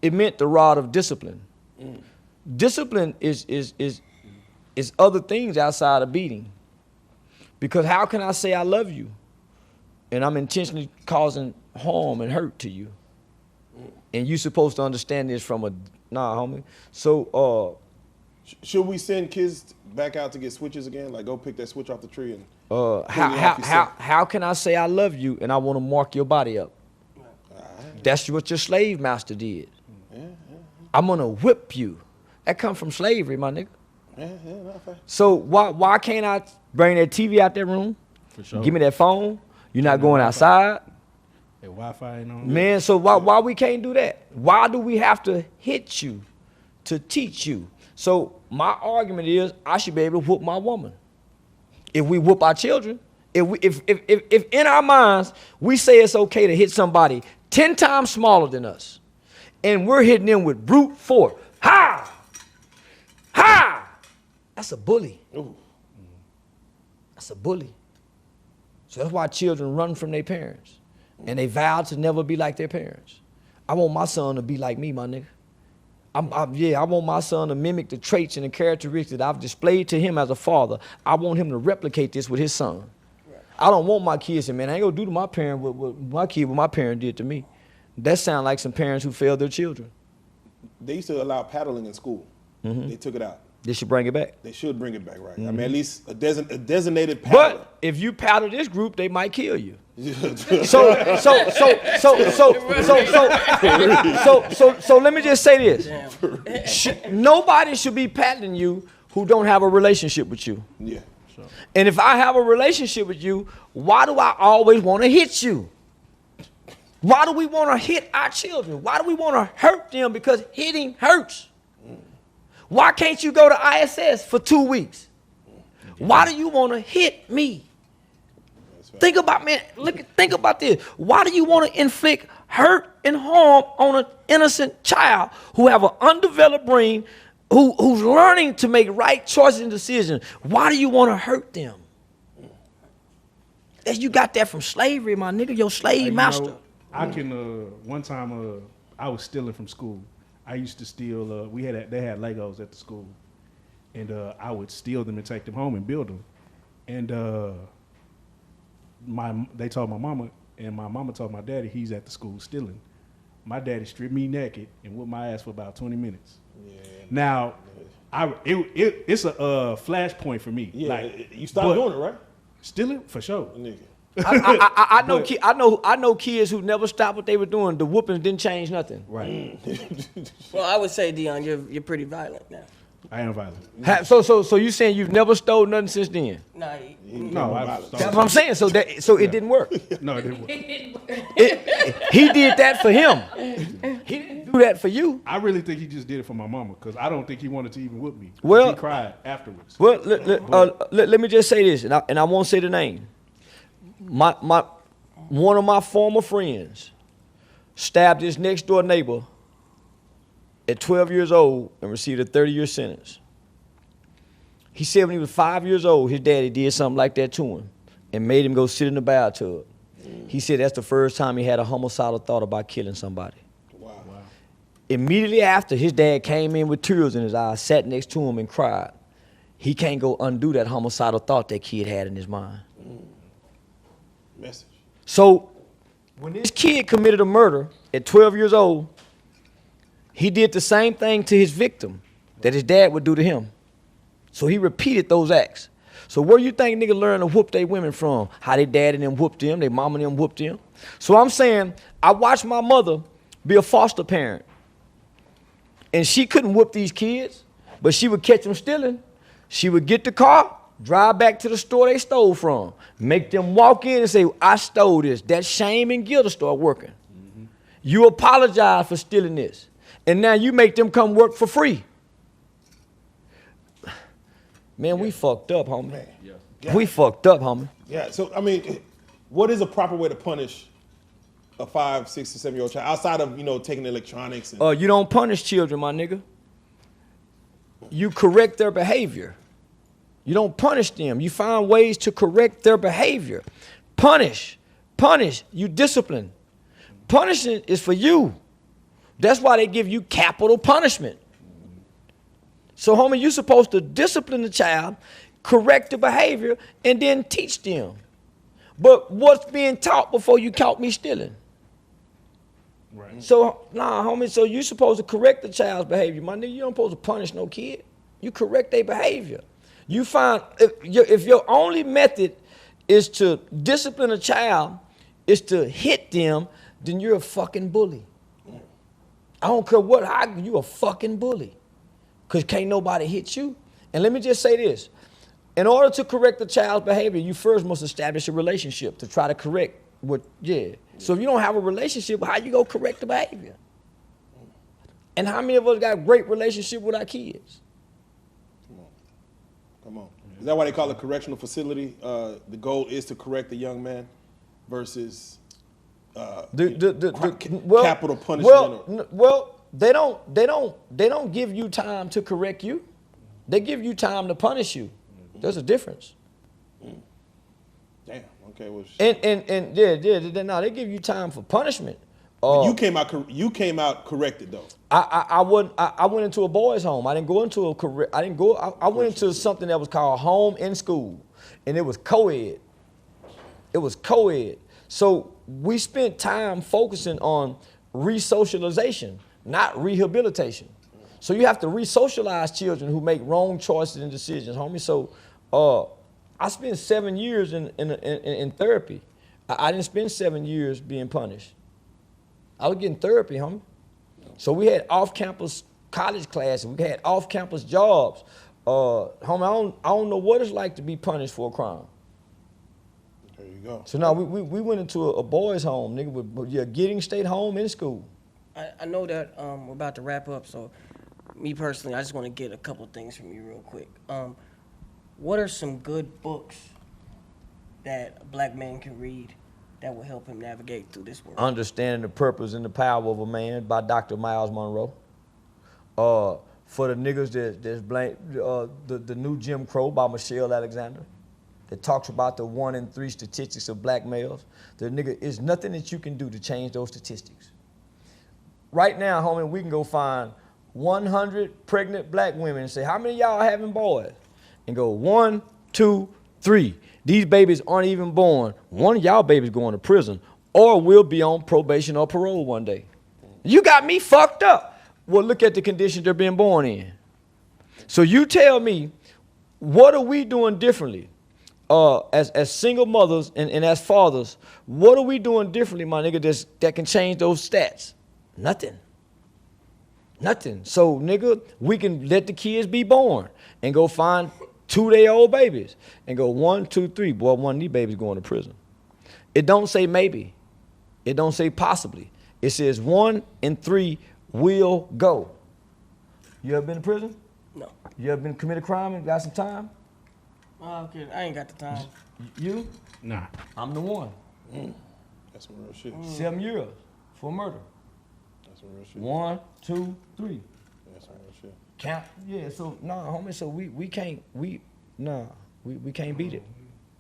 It meant the rod of discipline. Discipline is other things outside of beating. Because how can I say I love you and I'm intentionally causing harm and hurt to you? And you supposed to understand this from nah, homie. So should we send kids back out to get switches again? Like, go pick that switch off the tree and how can I say I love you and I want to mark your body up? That's what your slave master did. I'm gonna whip you. That come from slavery, my nigga. So why can't I bring that TV out that room? For sure. Give me that phone. You're not going outside. That Wi-Fi ain't on. Man, so why we can't do that? Why do we have to hit you to teach you? So my argument is I should be able to whoop my woman. If we whoop our children, if in our minds we say it's okay to hit somebody 10 times smaller than us, and we're hitting them with brute force, ha! That's a bully. Ooh. That's a bully. So that's why children run from their parents. And they vow to never be like their parents. I want my son to be like me, my nigga. I want my son to mimic the traits and the characteristics that I've displayed to him as a father. I want him to replicate this with his son. Right. I don't want my kids to say, man, I ain't gonna do to my parent what my parent did to me. That sounds like some parents who failed their children. They used to allow paddling in school. Mm-hmm. They took it out. They should bring it back. They should bring it back, right? Mm-hmm. I mean, at least a designated paddler. But if you paddle this group, they might kill you. So let me just say this. Nobody should be paddling you who don't have a relationship with you. Yeah. Sure. And if I have a relationship with you, why do I always want to hit you? Why do we want to hit our children? Why do we want to hurt them? Because hitting hurts. Why can't you go to ISS for 2 weeks? Why do you want to hit me? Think about, man, think about this. Why do you want to inflict hurt and harm on an innocent child who have an undeveloped brain, who's learning to make right choices and decisions? Why do you want to hurt them? You got that from slavery, my nigga, your slave master. I can, one time I was stealing from school. I used to steal, they had Legos at the school. And I would steal them and take them home and build them. And they told my mama, and my mama told my daddy he's at the school stealing. My daddy stripped me naked and whooped my ass for about 20 minutes. Yeah. Now, it's a flashpoint for me. Yeah, like, you stopped doing it, right? Stealing for sure. Nigga. I know kids who never stopped what they were doing. The whoopings didn't change nothing. Right. Well, I would say, Dion, you're pretty violent now. I am violent. So you saying you've never stole nothing since then? Nah, No, that's what I'm saying. So it didn't work. No, it didn't work. He did that for him. He didn't do that for you. I really think he just did it for my mama, because I don't think he wanted to even whoop me. Well, he cried afterwards. Well, let me just say this, and I won't say the name. One of my former friends stabbed his next door neighbor at 12 years old and received a 30-year sentence. He said when he was 5 years old, his daddy did something like that to him and made him go sit in the bathtub. He said that's the first time he had a homicidal thought about killing somebody. Wow. Immediately after, his dad came in with tears in his eyes, sat next to him and cried. He can't go undo that homicidal thought that kid had in his mind. Message. So when this kid committed a murder at 12 years old, he did the same thing to his victim that his dad would do to him. So he repeated those acts. So where you think niggas learn to whoop their women from? How they dad and them whooped them, their mama and them whooped them. So I'm saying, I watched my mother be a foster parent. And she couldn't whoop these kids, but she would catch them stealing. She would get the car, drive back to the store they stole from, make them walk in and say, I stole this. That shame and guilt will start working. Mm-hmm. You apologize for stealing this. And now you make them come work for free. Man, we fucked up, homie. Man. Yeah. We fucked up, homie. Yeah, so, I mean, what is a proper way to punish a 5, 6, or 7-year-old child outside of, taking electronics? And You don't punish children, my nigga. You correct their behavior. You don't punish them. You find ways to correct their behavior. Punish. You discipline. Punishing is for you. That's why they give you capital punishment. So, homie, you're supposed to discipline the child, correct the behavior, and then teach them. But what's being taught before you caught me stealing? Right. So, homie, so you're supposed to correct the child's behavior. My nigga, you don't supposed to punish no kid. You correct their behavior. You find, if your only method is to discipline a child, is to hit them, then you're a fucking bully. I don't care you a fucking bully. Because can't nobody hit you. And let me just say this. In order to correct the child's behavior, you first must establish a relationship to try to correct So if you don't have a relationship, how you go correct the behavior? And how many of us got great relationship with our kids? Come on. Is that why they call it correctional facility? The goal is to correct the young man versus capital punishment. They don't give you time to correct you. They give you time to punish you. There's a difference. Damn. Okay. Well, they give you time for punishment. You came out corrected though. I went into a boys' home. I didn't go into I went into something that was called home and school, and it was co-ed. So we spent time focusing on resocialization, not rehabilitation. So you have to re-socialize children who make wrong choices and decisions, homie. So I spent 7 years in therapy. I didn't spend 7 years being punished. I was getting therapy, homie. So we had off-campus college classes. We had off-campus jobs. Homie, I don't know what it's like to be punished for a crime. There you go. So now we went into a boys' home, nigga, with getting stayed home in school. I know that we're about to wrap up, so me personally, I just want to get a couple things from you real quick. what are some good books that a black man can read that will help him navigate through this world? Understanding the Purpose and the Power of a Man by Dr. Miles Monroe. For the niggas that's blank, the New Jim Crow by Michelle Alexander, that talks about the 1 in 3 statistics of black males. The nigga, is nothing that you can do to change those statistics. Right now, homie, we can go find 100 pregnant black women and say, how many of y'all having boys? And go 1, 2, 3. These babies aren't even born. One of y'all babies going to prison or will be on probation or parole one day. You got me fucked up. Well, look at the conditions they're being born in. So you tell me, what are we doing differently? As single mothers and as fathers, what are we doing differently, my nigga, that can change those stats? Nothing. So, nigga, we can let the kids be born and go find 2-day-old babies and go 1, 2, 3. Boy, one of these babies going to prison. It don't say maybe. It don't say possibly. It says 1 in 3 will go. You ever been to prison? No. You ever been committed a crime and got some time? Okay, I ain't got the time. You? Nah. I'm the one. That's some real shit. 7 years for murder. That's some real shit. 1, 2, 3. That's some real shit. Count. Yeah. So homie. So we can't beat it.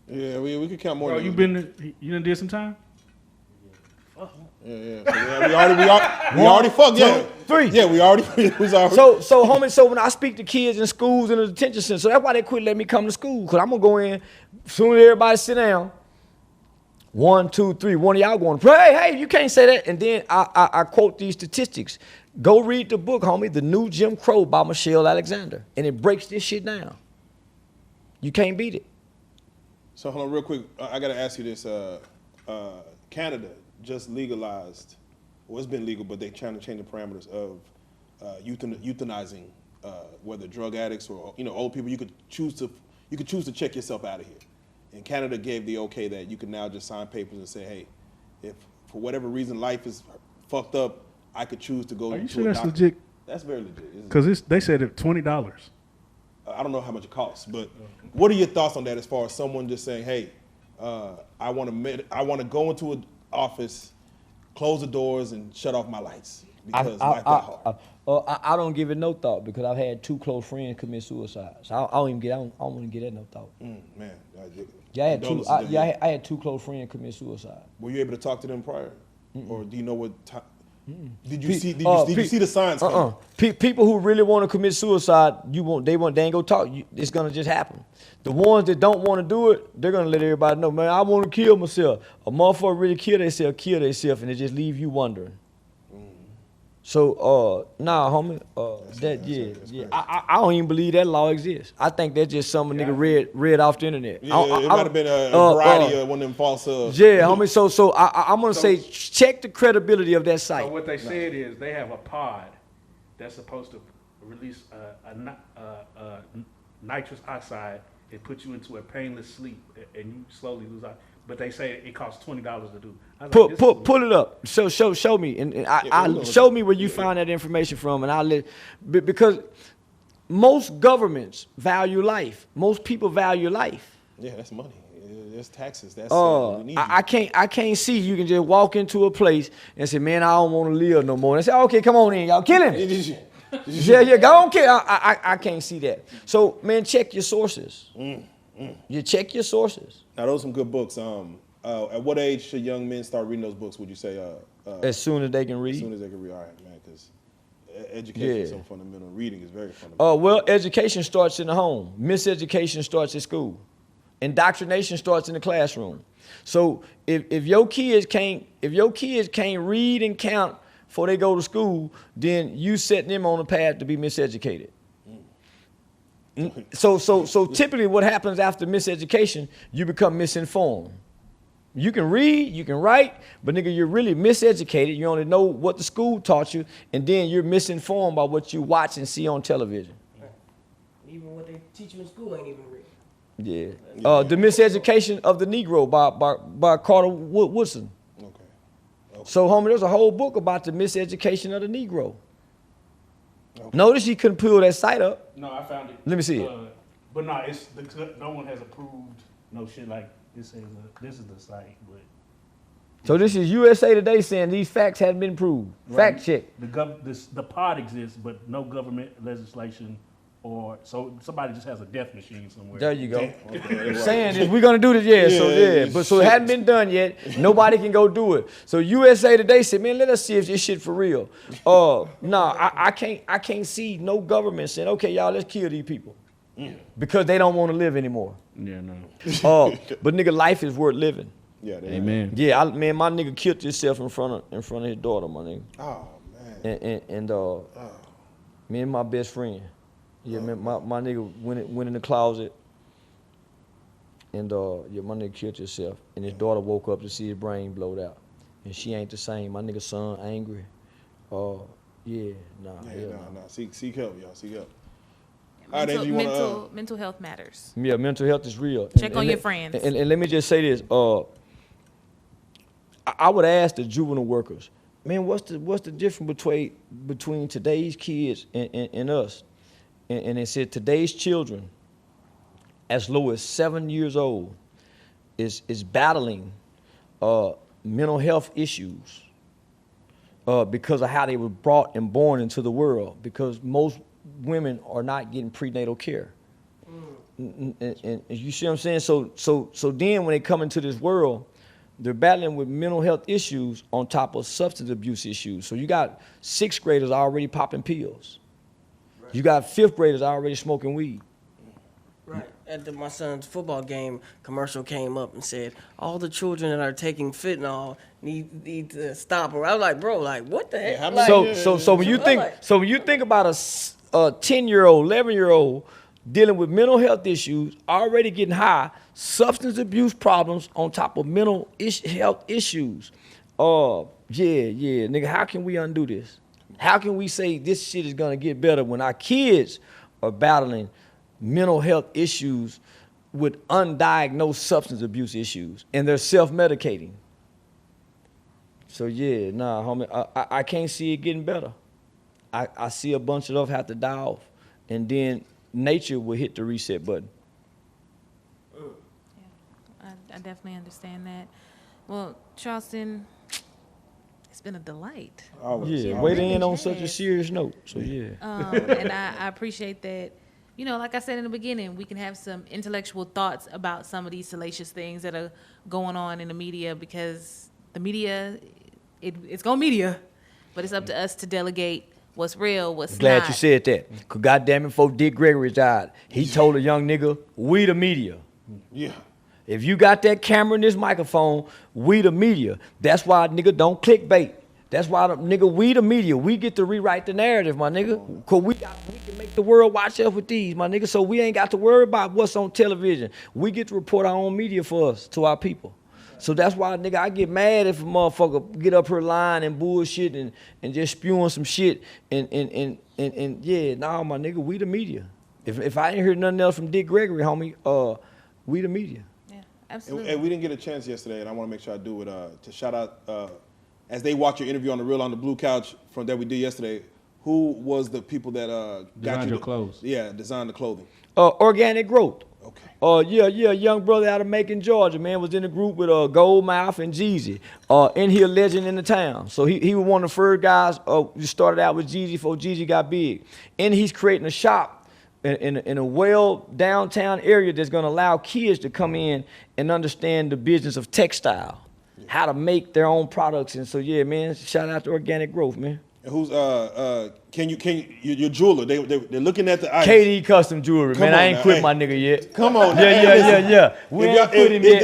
Yeah, we could count more. Bro, than you done did some time? Yeah. So, yeah, we already fucked. Yeah. 3. Yeah, we already. It was already. So homie. So when I speak to kids in schools and the detention center, so that's why they quit letting me come to school. Cause I'm gonna go in soon as everybody sit down. 1, 2, 3. One of y'all going, hey, you can't say that. And then I quote these statistics. Go read the book, homie, The New Jim Crow by Michelle Alexander. And it breaks this shit down. You can't beat it. So hold on real quick. I got to ask you this. Canada just legalized, well, it's been legal, but they're trying to change the parameters of euthanizing, whether drug addicts or old people. You could choose to check yourself out of here. And Canada gave the okay that you can now just sign papers and say, hey, if for whatever reason life is fucked up, I could choose to go Are you to sure a that's doctor. legit? That's very legit. Because they said it $20. I don't know how much it costs, but what are your thoughts on that as far as someone just saying, hey, I want to go into an office, close the doors, and shut off my lights because life got hard. I don't give it no thought because I've had 2 close friends commit suicide. So I don't want to give that no thought. Man, Yeah, I had 2 close friends commit suicide. Were you able to talk to them prior, or do you know what time? Did you see the signs? People who really want to commit suicide, they ain't gonna talk. It's gonna just happen. The ones that don't want to do it, they're gonna let everybody know. Man, I want to kill myself. A motherfucker really kill themselves, and it just leave you wondering. So, nah, homie, I don't even believe that law exists. I think that's just something nigga read off the internet. Yeah, it might have been a variety of one of them false. Yeah, homie. So I'm gonna say check the credibility of that site. So what they said is they have a pod that's supposed to release nitrous oxide and put you into a painless sleep, and you slowly lose out. But they say it costs $20 to do. Pull it up. Show me, and I show me where you find that information from, and I'll let because most governments value life. Most people value life. Yeah, that's money. That's taxes. That's I can't see you can just walk into a place and say, man, I don't want to live no more. And they say, okay, come on in, y'all, kill him. Yeah, go on, kill. I can't see that. So, man, check your sources. You check your sources. Now, those are some good books. At what age should young men start reading those books, would you say? As soon as they can read. As soon as they can read. All right, man, because education is so fundamental. Reading is very fundamental. Well, education starts in the home. Miseducation starts at school. Indoctrination starts in the classroom. So if your kids can't read and count before they go to school, then you set them on a path to be miseducated. So typically what happens after miseducation, you become misinformed. You can read, you can write, but nigga, you're really miseducated. You only know what the school taught you, and then you're misinformed by what you watch and see on television. Even what they teach you in school ain't even real. Yeah. The Miseducation of the Negro by Carter Woodson. Okay. So, homie, there's a whole book about the miseducation of the Negro. Okay. Notice you couldn't pull that site up. No, I found it. Let me see it. But no, no one has approved no shit like this. This is the site, but. So this is USA Today saying these facts hadn't been proved. Right. Fact check. The pod exists, but no government legislation, or so somebody just has a death machine somewhere. There you go. Okay, right. Saying this, we're gonna do this, so it hadn't been done yet. Nobody can go do it. So USA Today said, man, let us see if this shit for real. I can't see no government saying, okay, y'all, let's kill these people because they don't want to live anymore. Yeah, no. But nigga, life is worth living. Yeah, Amen. Yeah, man, my nigga killed himself in front of his daughter, my nigga. Oh man. And me and my best friend. Yeah, man, my nigga went in the closet, and my nigga killed himself, and his daughter woke up to see his brain blowed out, and she ain't the same. My nigga son angry. Hell nah. Seek help, y'all. Seek help. Mental health matters. Yeah, mental health is real. Check on your friends. And let me just say this. I would ask the juvenile workers, man, what's the difference between today's kids and us? And they said today's children, as low as 7 years old, is battling mental health issues because of how they were brought and born into the world. Because most women are not getting prenatal care. And you see what I'm saying? So then when they come into this world, they're battling with mental health issues on top of substance abuse issues. So you got 6th graders already popping pills. Right. You got 5th graders already smoking weed. Right. At my son's football game, commercial came up and said, all the children that are taking fentanyl need to stop. Or I was like, bro, like, what the heck? Yeah, so when you think about a 10-year-old, 11-year-old dealing with mental health issues, already getting high, substance abuse problems on top of mental health issues. Nigga, how can we undo this? How can we say this shit is gonna get better when our kids are battling mental health issues with undiagnosed substance abuse issues and they're self-medicating? So homie, I can't see it getting better. I see a bunch of stuff have to die off, and then nature will hit the reset button. Yeah, I definitely understand that. Well, Charleston, it's been a delight. Waiting in on such a serious note. So and I appreciate that. You know, like I said in the beginning, we can have some intellectual thoughts about some of these salacious things that are going on in the media, because the media, it's gonna media, but it's up to us to delegate what's real, what's not. Glad you said that. Cause goddamn it, before Dick Gregory died, he told a young nigga, we the media. Yeah. If you got that camera and this microphone, we the media. That's why nigga don't clickbait. That's why we the media. We get to rewrite the narrative, my nigga. Cause we can make the world watch us with these, my nigga. So we ain't got to worry about what's on television. We get to report our own media for us, to our people. So that's why, nigga, I get mad if a motherfucker get up her line and bullshit and just spewing some shit my nigga, we the media. If I ain't heard nothing else from Dick Gregory, homie, we the media. Yeah, absolutely. And we didn't get a chance yesterday, and I want to make sure I do it to shout out as they watch your interview on the Real on the Blue Couch that we did yesterday. Who was the people that got you your clothes? Yeah, designed the clothing. Organic Growth. Okay. Young brother out of Macon, Georgia, man, was in the group with Goldmouth and Jeezy. In here, legend in the town. So he was one of the first guys who started out with Jeezy before Jeezy got big. And he's creating a shop in a well downtown area that's gonna allow kids to come in and understand the business of textile, how to make their own products. And so man, shout out to Organic Growth, man. And who's your jeweler? They're looking at the ice. KD Custom Jewelry, man. I ain't quit my nigga yet. Come on. Yeah. We ain't quit him yet.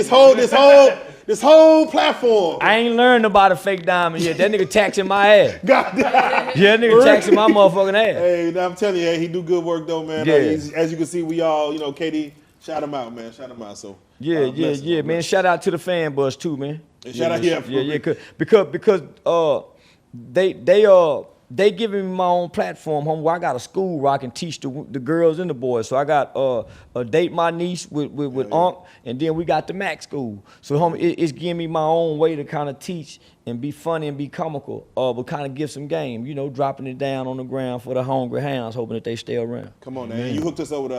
This whole platform. I ain't learned about a fake diamond yet. That nigga taxing my ass. God damn. Yeah, that nigga taxing my motherfucking ass. Hey, I'm telling you, he do good work though, man. Yeah. As you can see, we all, KD, shout him out, man. Shout him out. So Man. Shout out to the fan bus too, man. And shout out, because they giving me my own platform, homie, where I got a school where I can teach the girls and the boys. So I got a date my niece with Unc, and then we got the Mac school. So homie, it's giving me my own way to kind of teach and be funny and be comical, but kind of give some game, you know, dropping it down on the ground for the hungry hounds, hoping that they stay around. Come on, man. You hooked us up with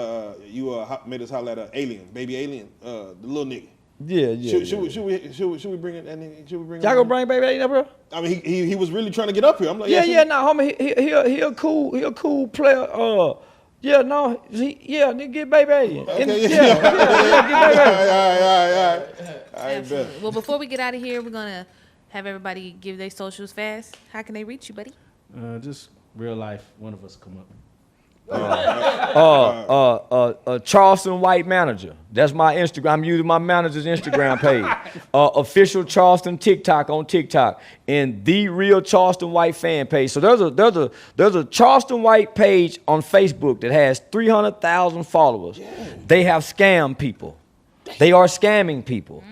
made us holler at Alien, baby Alien, the little nigga. Yeah. Should we bring it? Should we bring? Y'all gonna bring baby up here? I mean, he was really trying to get up here. I'm like, Nah, homie, he a cool player. Nigga, get baby Alien. Okay, get baby Alien. All right. Absolutely. Well, before we get out of here, we're gonna have everybody give their socials fast. How can they reach you, buddy? Just real life. One of us come up. Charleston White Manager. That's my Instagram. I'm using my manager's Instagram page. Official Charleston TikTok on TikTok, and the real Charleston White fan page. So there's a Charleston White page on Facebook that has 300,000 followers. Yeah. They have scammed people. They are scamming people.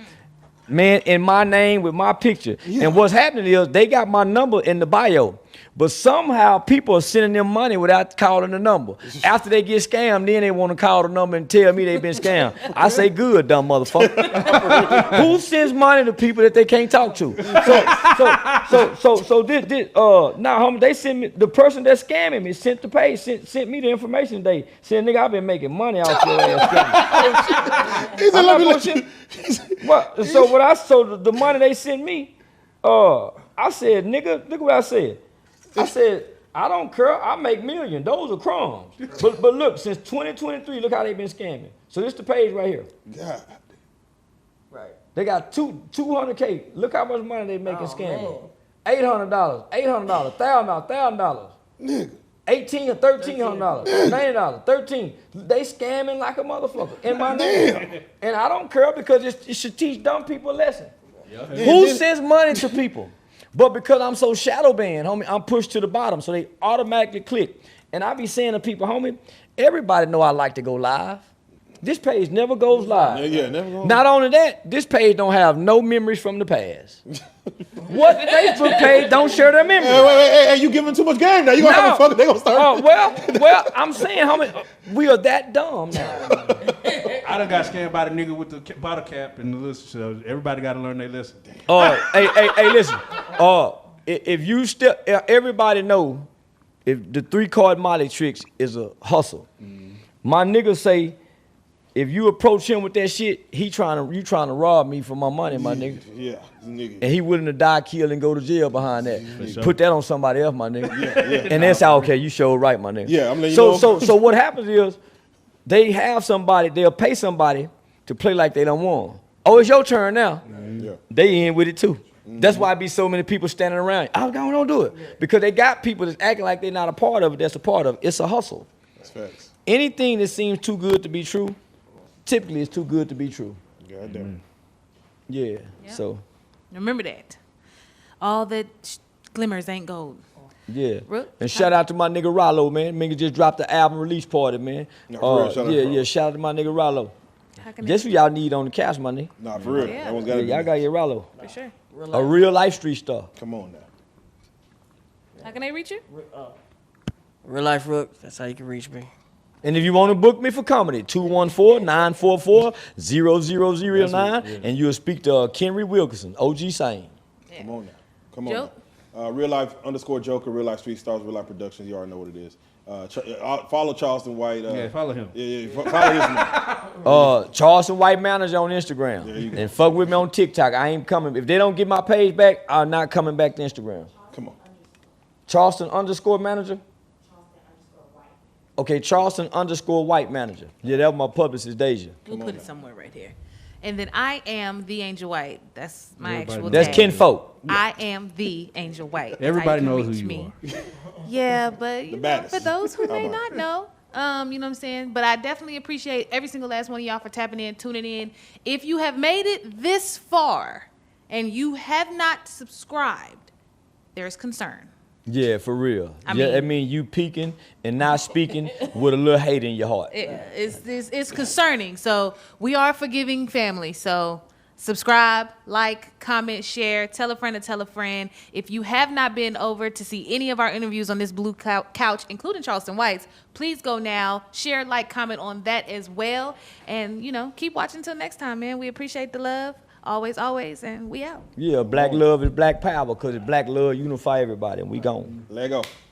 Man, in my name with my picture. Yeah. And what's happening is they got my number in the bio. But somehow people are sending them money without calling the number. After they get scammed, then they want to call the number and tell me they've been scammed. I say, good, dumb motherfucker. Who sends money to people that they can't talk to? Now, homie, they sent me, the person that's scamming me sent the page, sent me the information. They said, nigga, I've been making money off your ass scamming. So the money they sent me, I said, nigga, look what I said. I said, I don't care. I make millions. Those are crumbs. But look, since 2023, look how they've been scamming. So this the page right here. God. Right. They got 200K. Look how much money they making scamming. $800, $1,000, Nigga. $1,800, $1,300, $90, $13. They scamming like a motherfucker in my name. And I don't care because it should teach dumb people a lesson. Yeah. Who sends money to people? But because I'm so shadow banned, homie, I'm pushed to the bottom, so they automatically click. And I be saying to people, homie, everybody know I like to go live. This page never goes live. Yeah, never goes. Not only that, this page don't have no memories from the past. What Facebook page don't share their memories? Hey, you giving too much game now. You gonna have a fuck, they gonna start. Well, I'm saying, homie, we are that dumb now. I done got scammed by the nigga with the bottle cap and the list. So everybody got to learn their lesson. Hey, listen. If you still, everybody know, if the 3-card Molly tricks is a hustle. My nigga say, if you approach him with that shit, you trying to rob me for my money, my nigga. Yeah, nigga. And he willing to die, kill, and go to jail behind that. Sure. Put that on somebody else, my nigga. Yeah. And that's how, okay, you showed right, my nigga. Yeah, I'm letting you know. So what happens is, they'll pay somebody to play like they don't want. Oh, it's your turn now. Yeah. They in with it too. That's why I be so many people standing around. Oh, don't do it. Because they got people that's acting like they're not a part of it, that's a part of it. It's a hustle. That's facts. Anything that seems too good to be true, typically it's too good to be true. God damn. Yeah, so. Remember that. All that glimmers ain't gold. Yeah. And shout out to my nigga Rollo, man. Nigga just dropped the album release party, man. No, for real, shout out to my nigga Rollo. How can Guess what y'all need on the cast, my nigga? Nah, for real. Yeah. That one's gotta be. Y'all got your Rollo. For sure. A real life street star. Come on now. How can they reach you? Real Life Rook, that's how you can reach me. And if you want to book me for comedy, 214-944-0009, and you'll speak to Kenry Wilkerson, OG Sane. Yeah. Come on now. Come on. Joke? Now. Real Life _ Joker, Real Life Street Stars, Real Life Productions. You already know what it is. Follow Charleston White. Follow him. Yeah, follow his man. Charleston White Manager on Instagram. There you go. And fuck with me on TikTok. I ain't coming. If they don't get my page back, I'm not coming back to Instagram. Come on. Charleston _ Manager? Okay, Charleston _ White Manager. Yeah, that was my publicist, Deja. We'll put it somewhere right here. And then I am the Angel White. That's my actual That's tag. kinfolk. I am the Angel White. That's Everybody how you can knows who reach you me. Yeah, but you know, baddest. for those who may not know, you know what I'm saying? But I definitely appreciate every single last one of y'all for tapping in, tuning in. If you have made it this far and you have not subscribed, there's concern. Yeah, for real. I I mean- mean, you peeking and not speaking with a little hate in your heart. It's concerning. So we are a forgiving family. So Subscribe, like, comment, share, tell a friend to tell a friend. If you have not been over to see any of our interviews on this blue couch, including Charleston White's, please go now. Share, like, comment on that as well. And, you know, keep watching until next time, man. We appreciate the love. Always, always. And we out. Yeah, black love is black power because black love unify everybody, and we gone. Let go.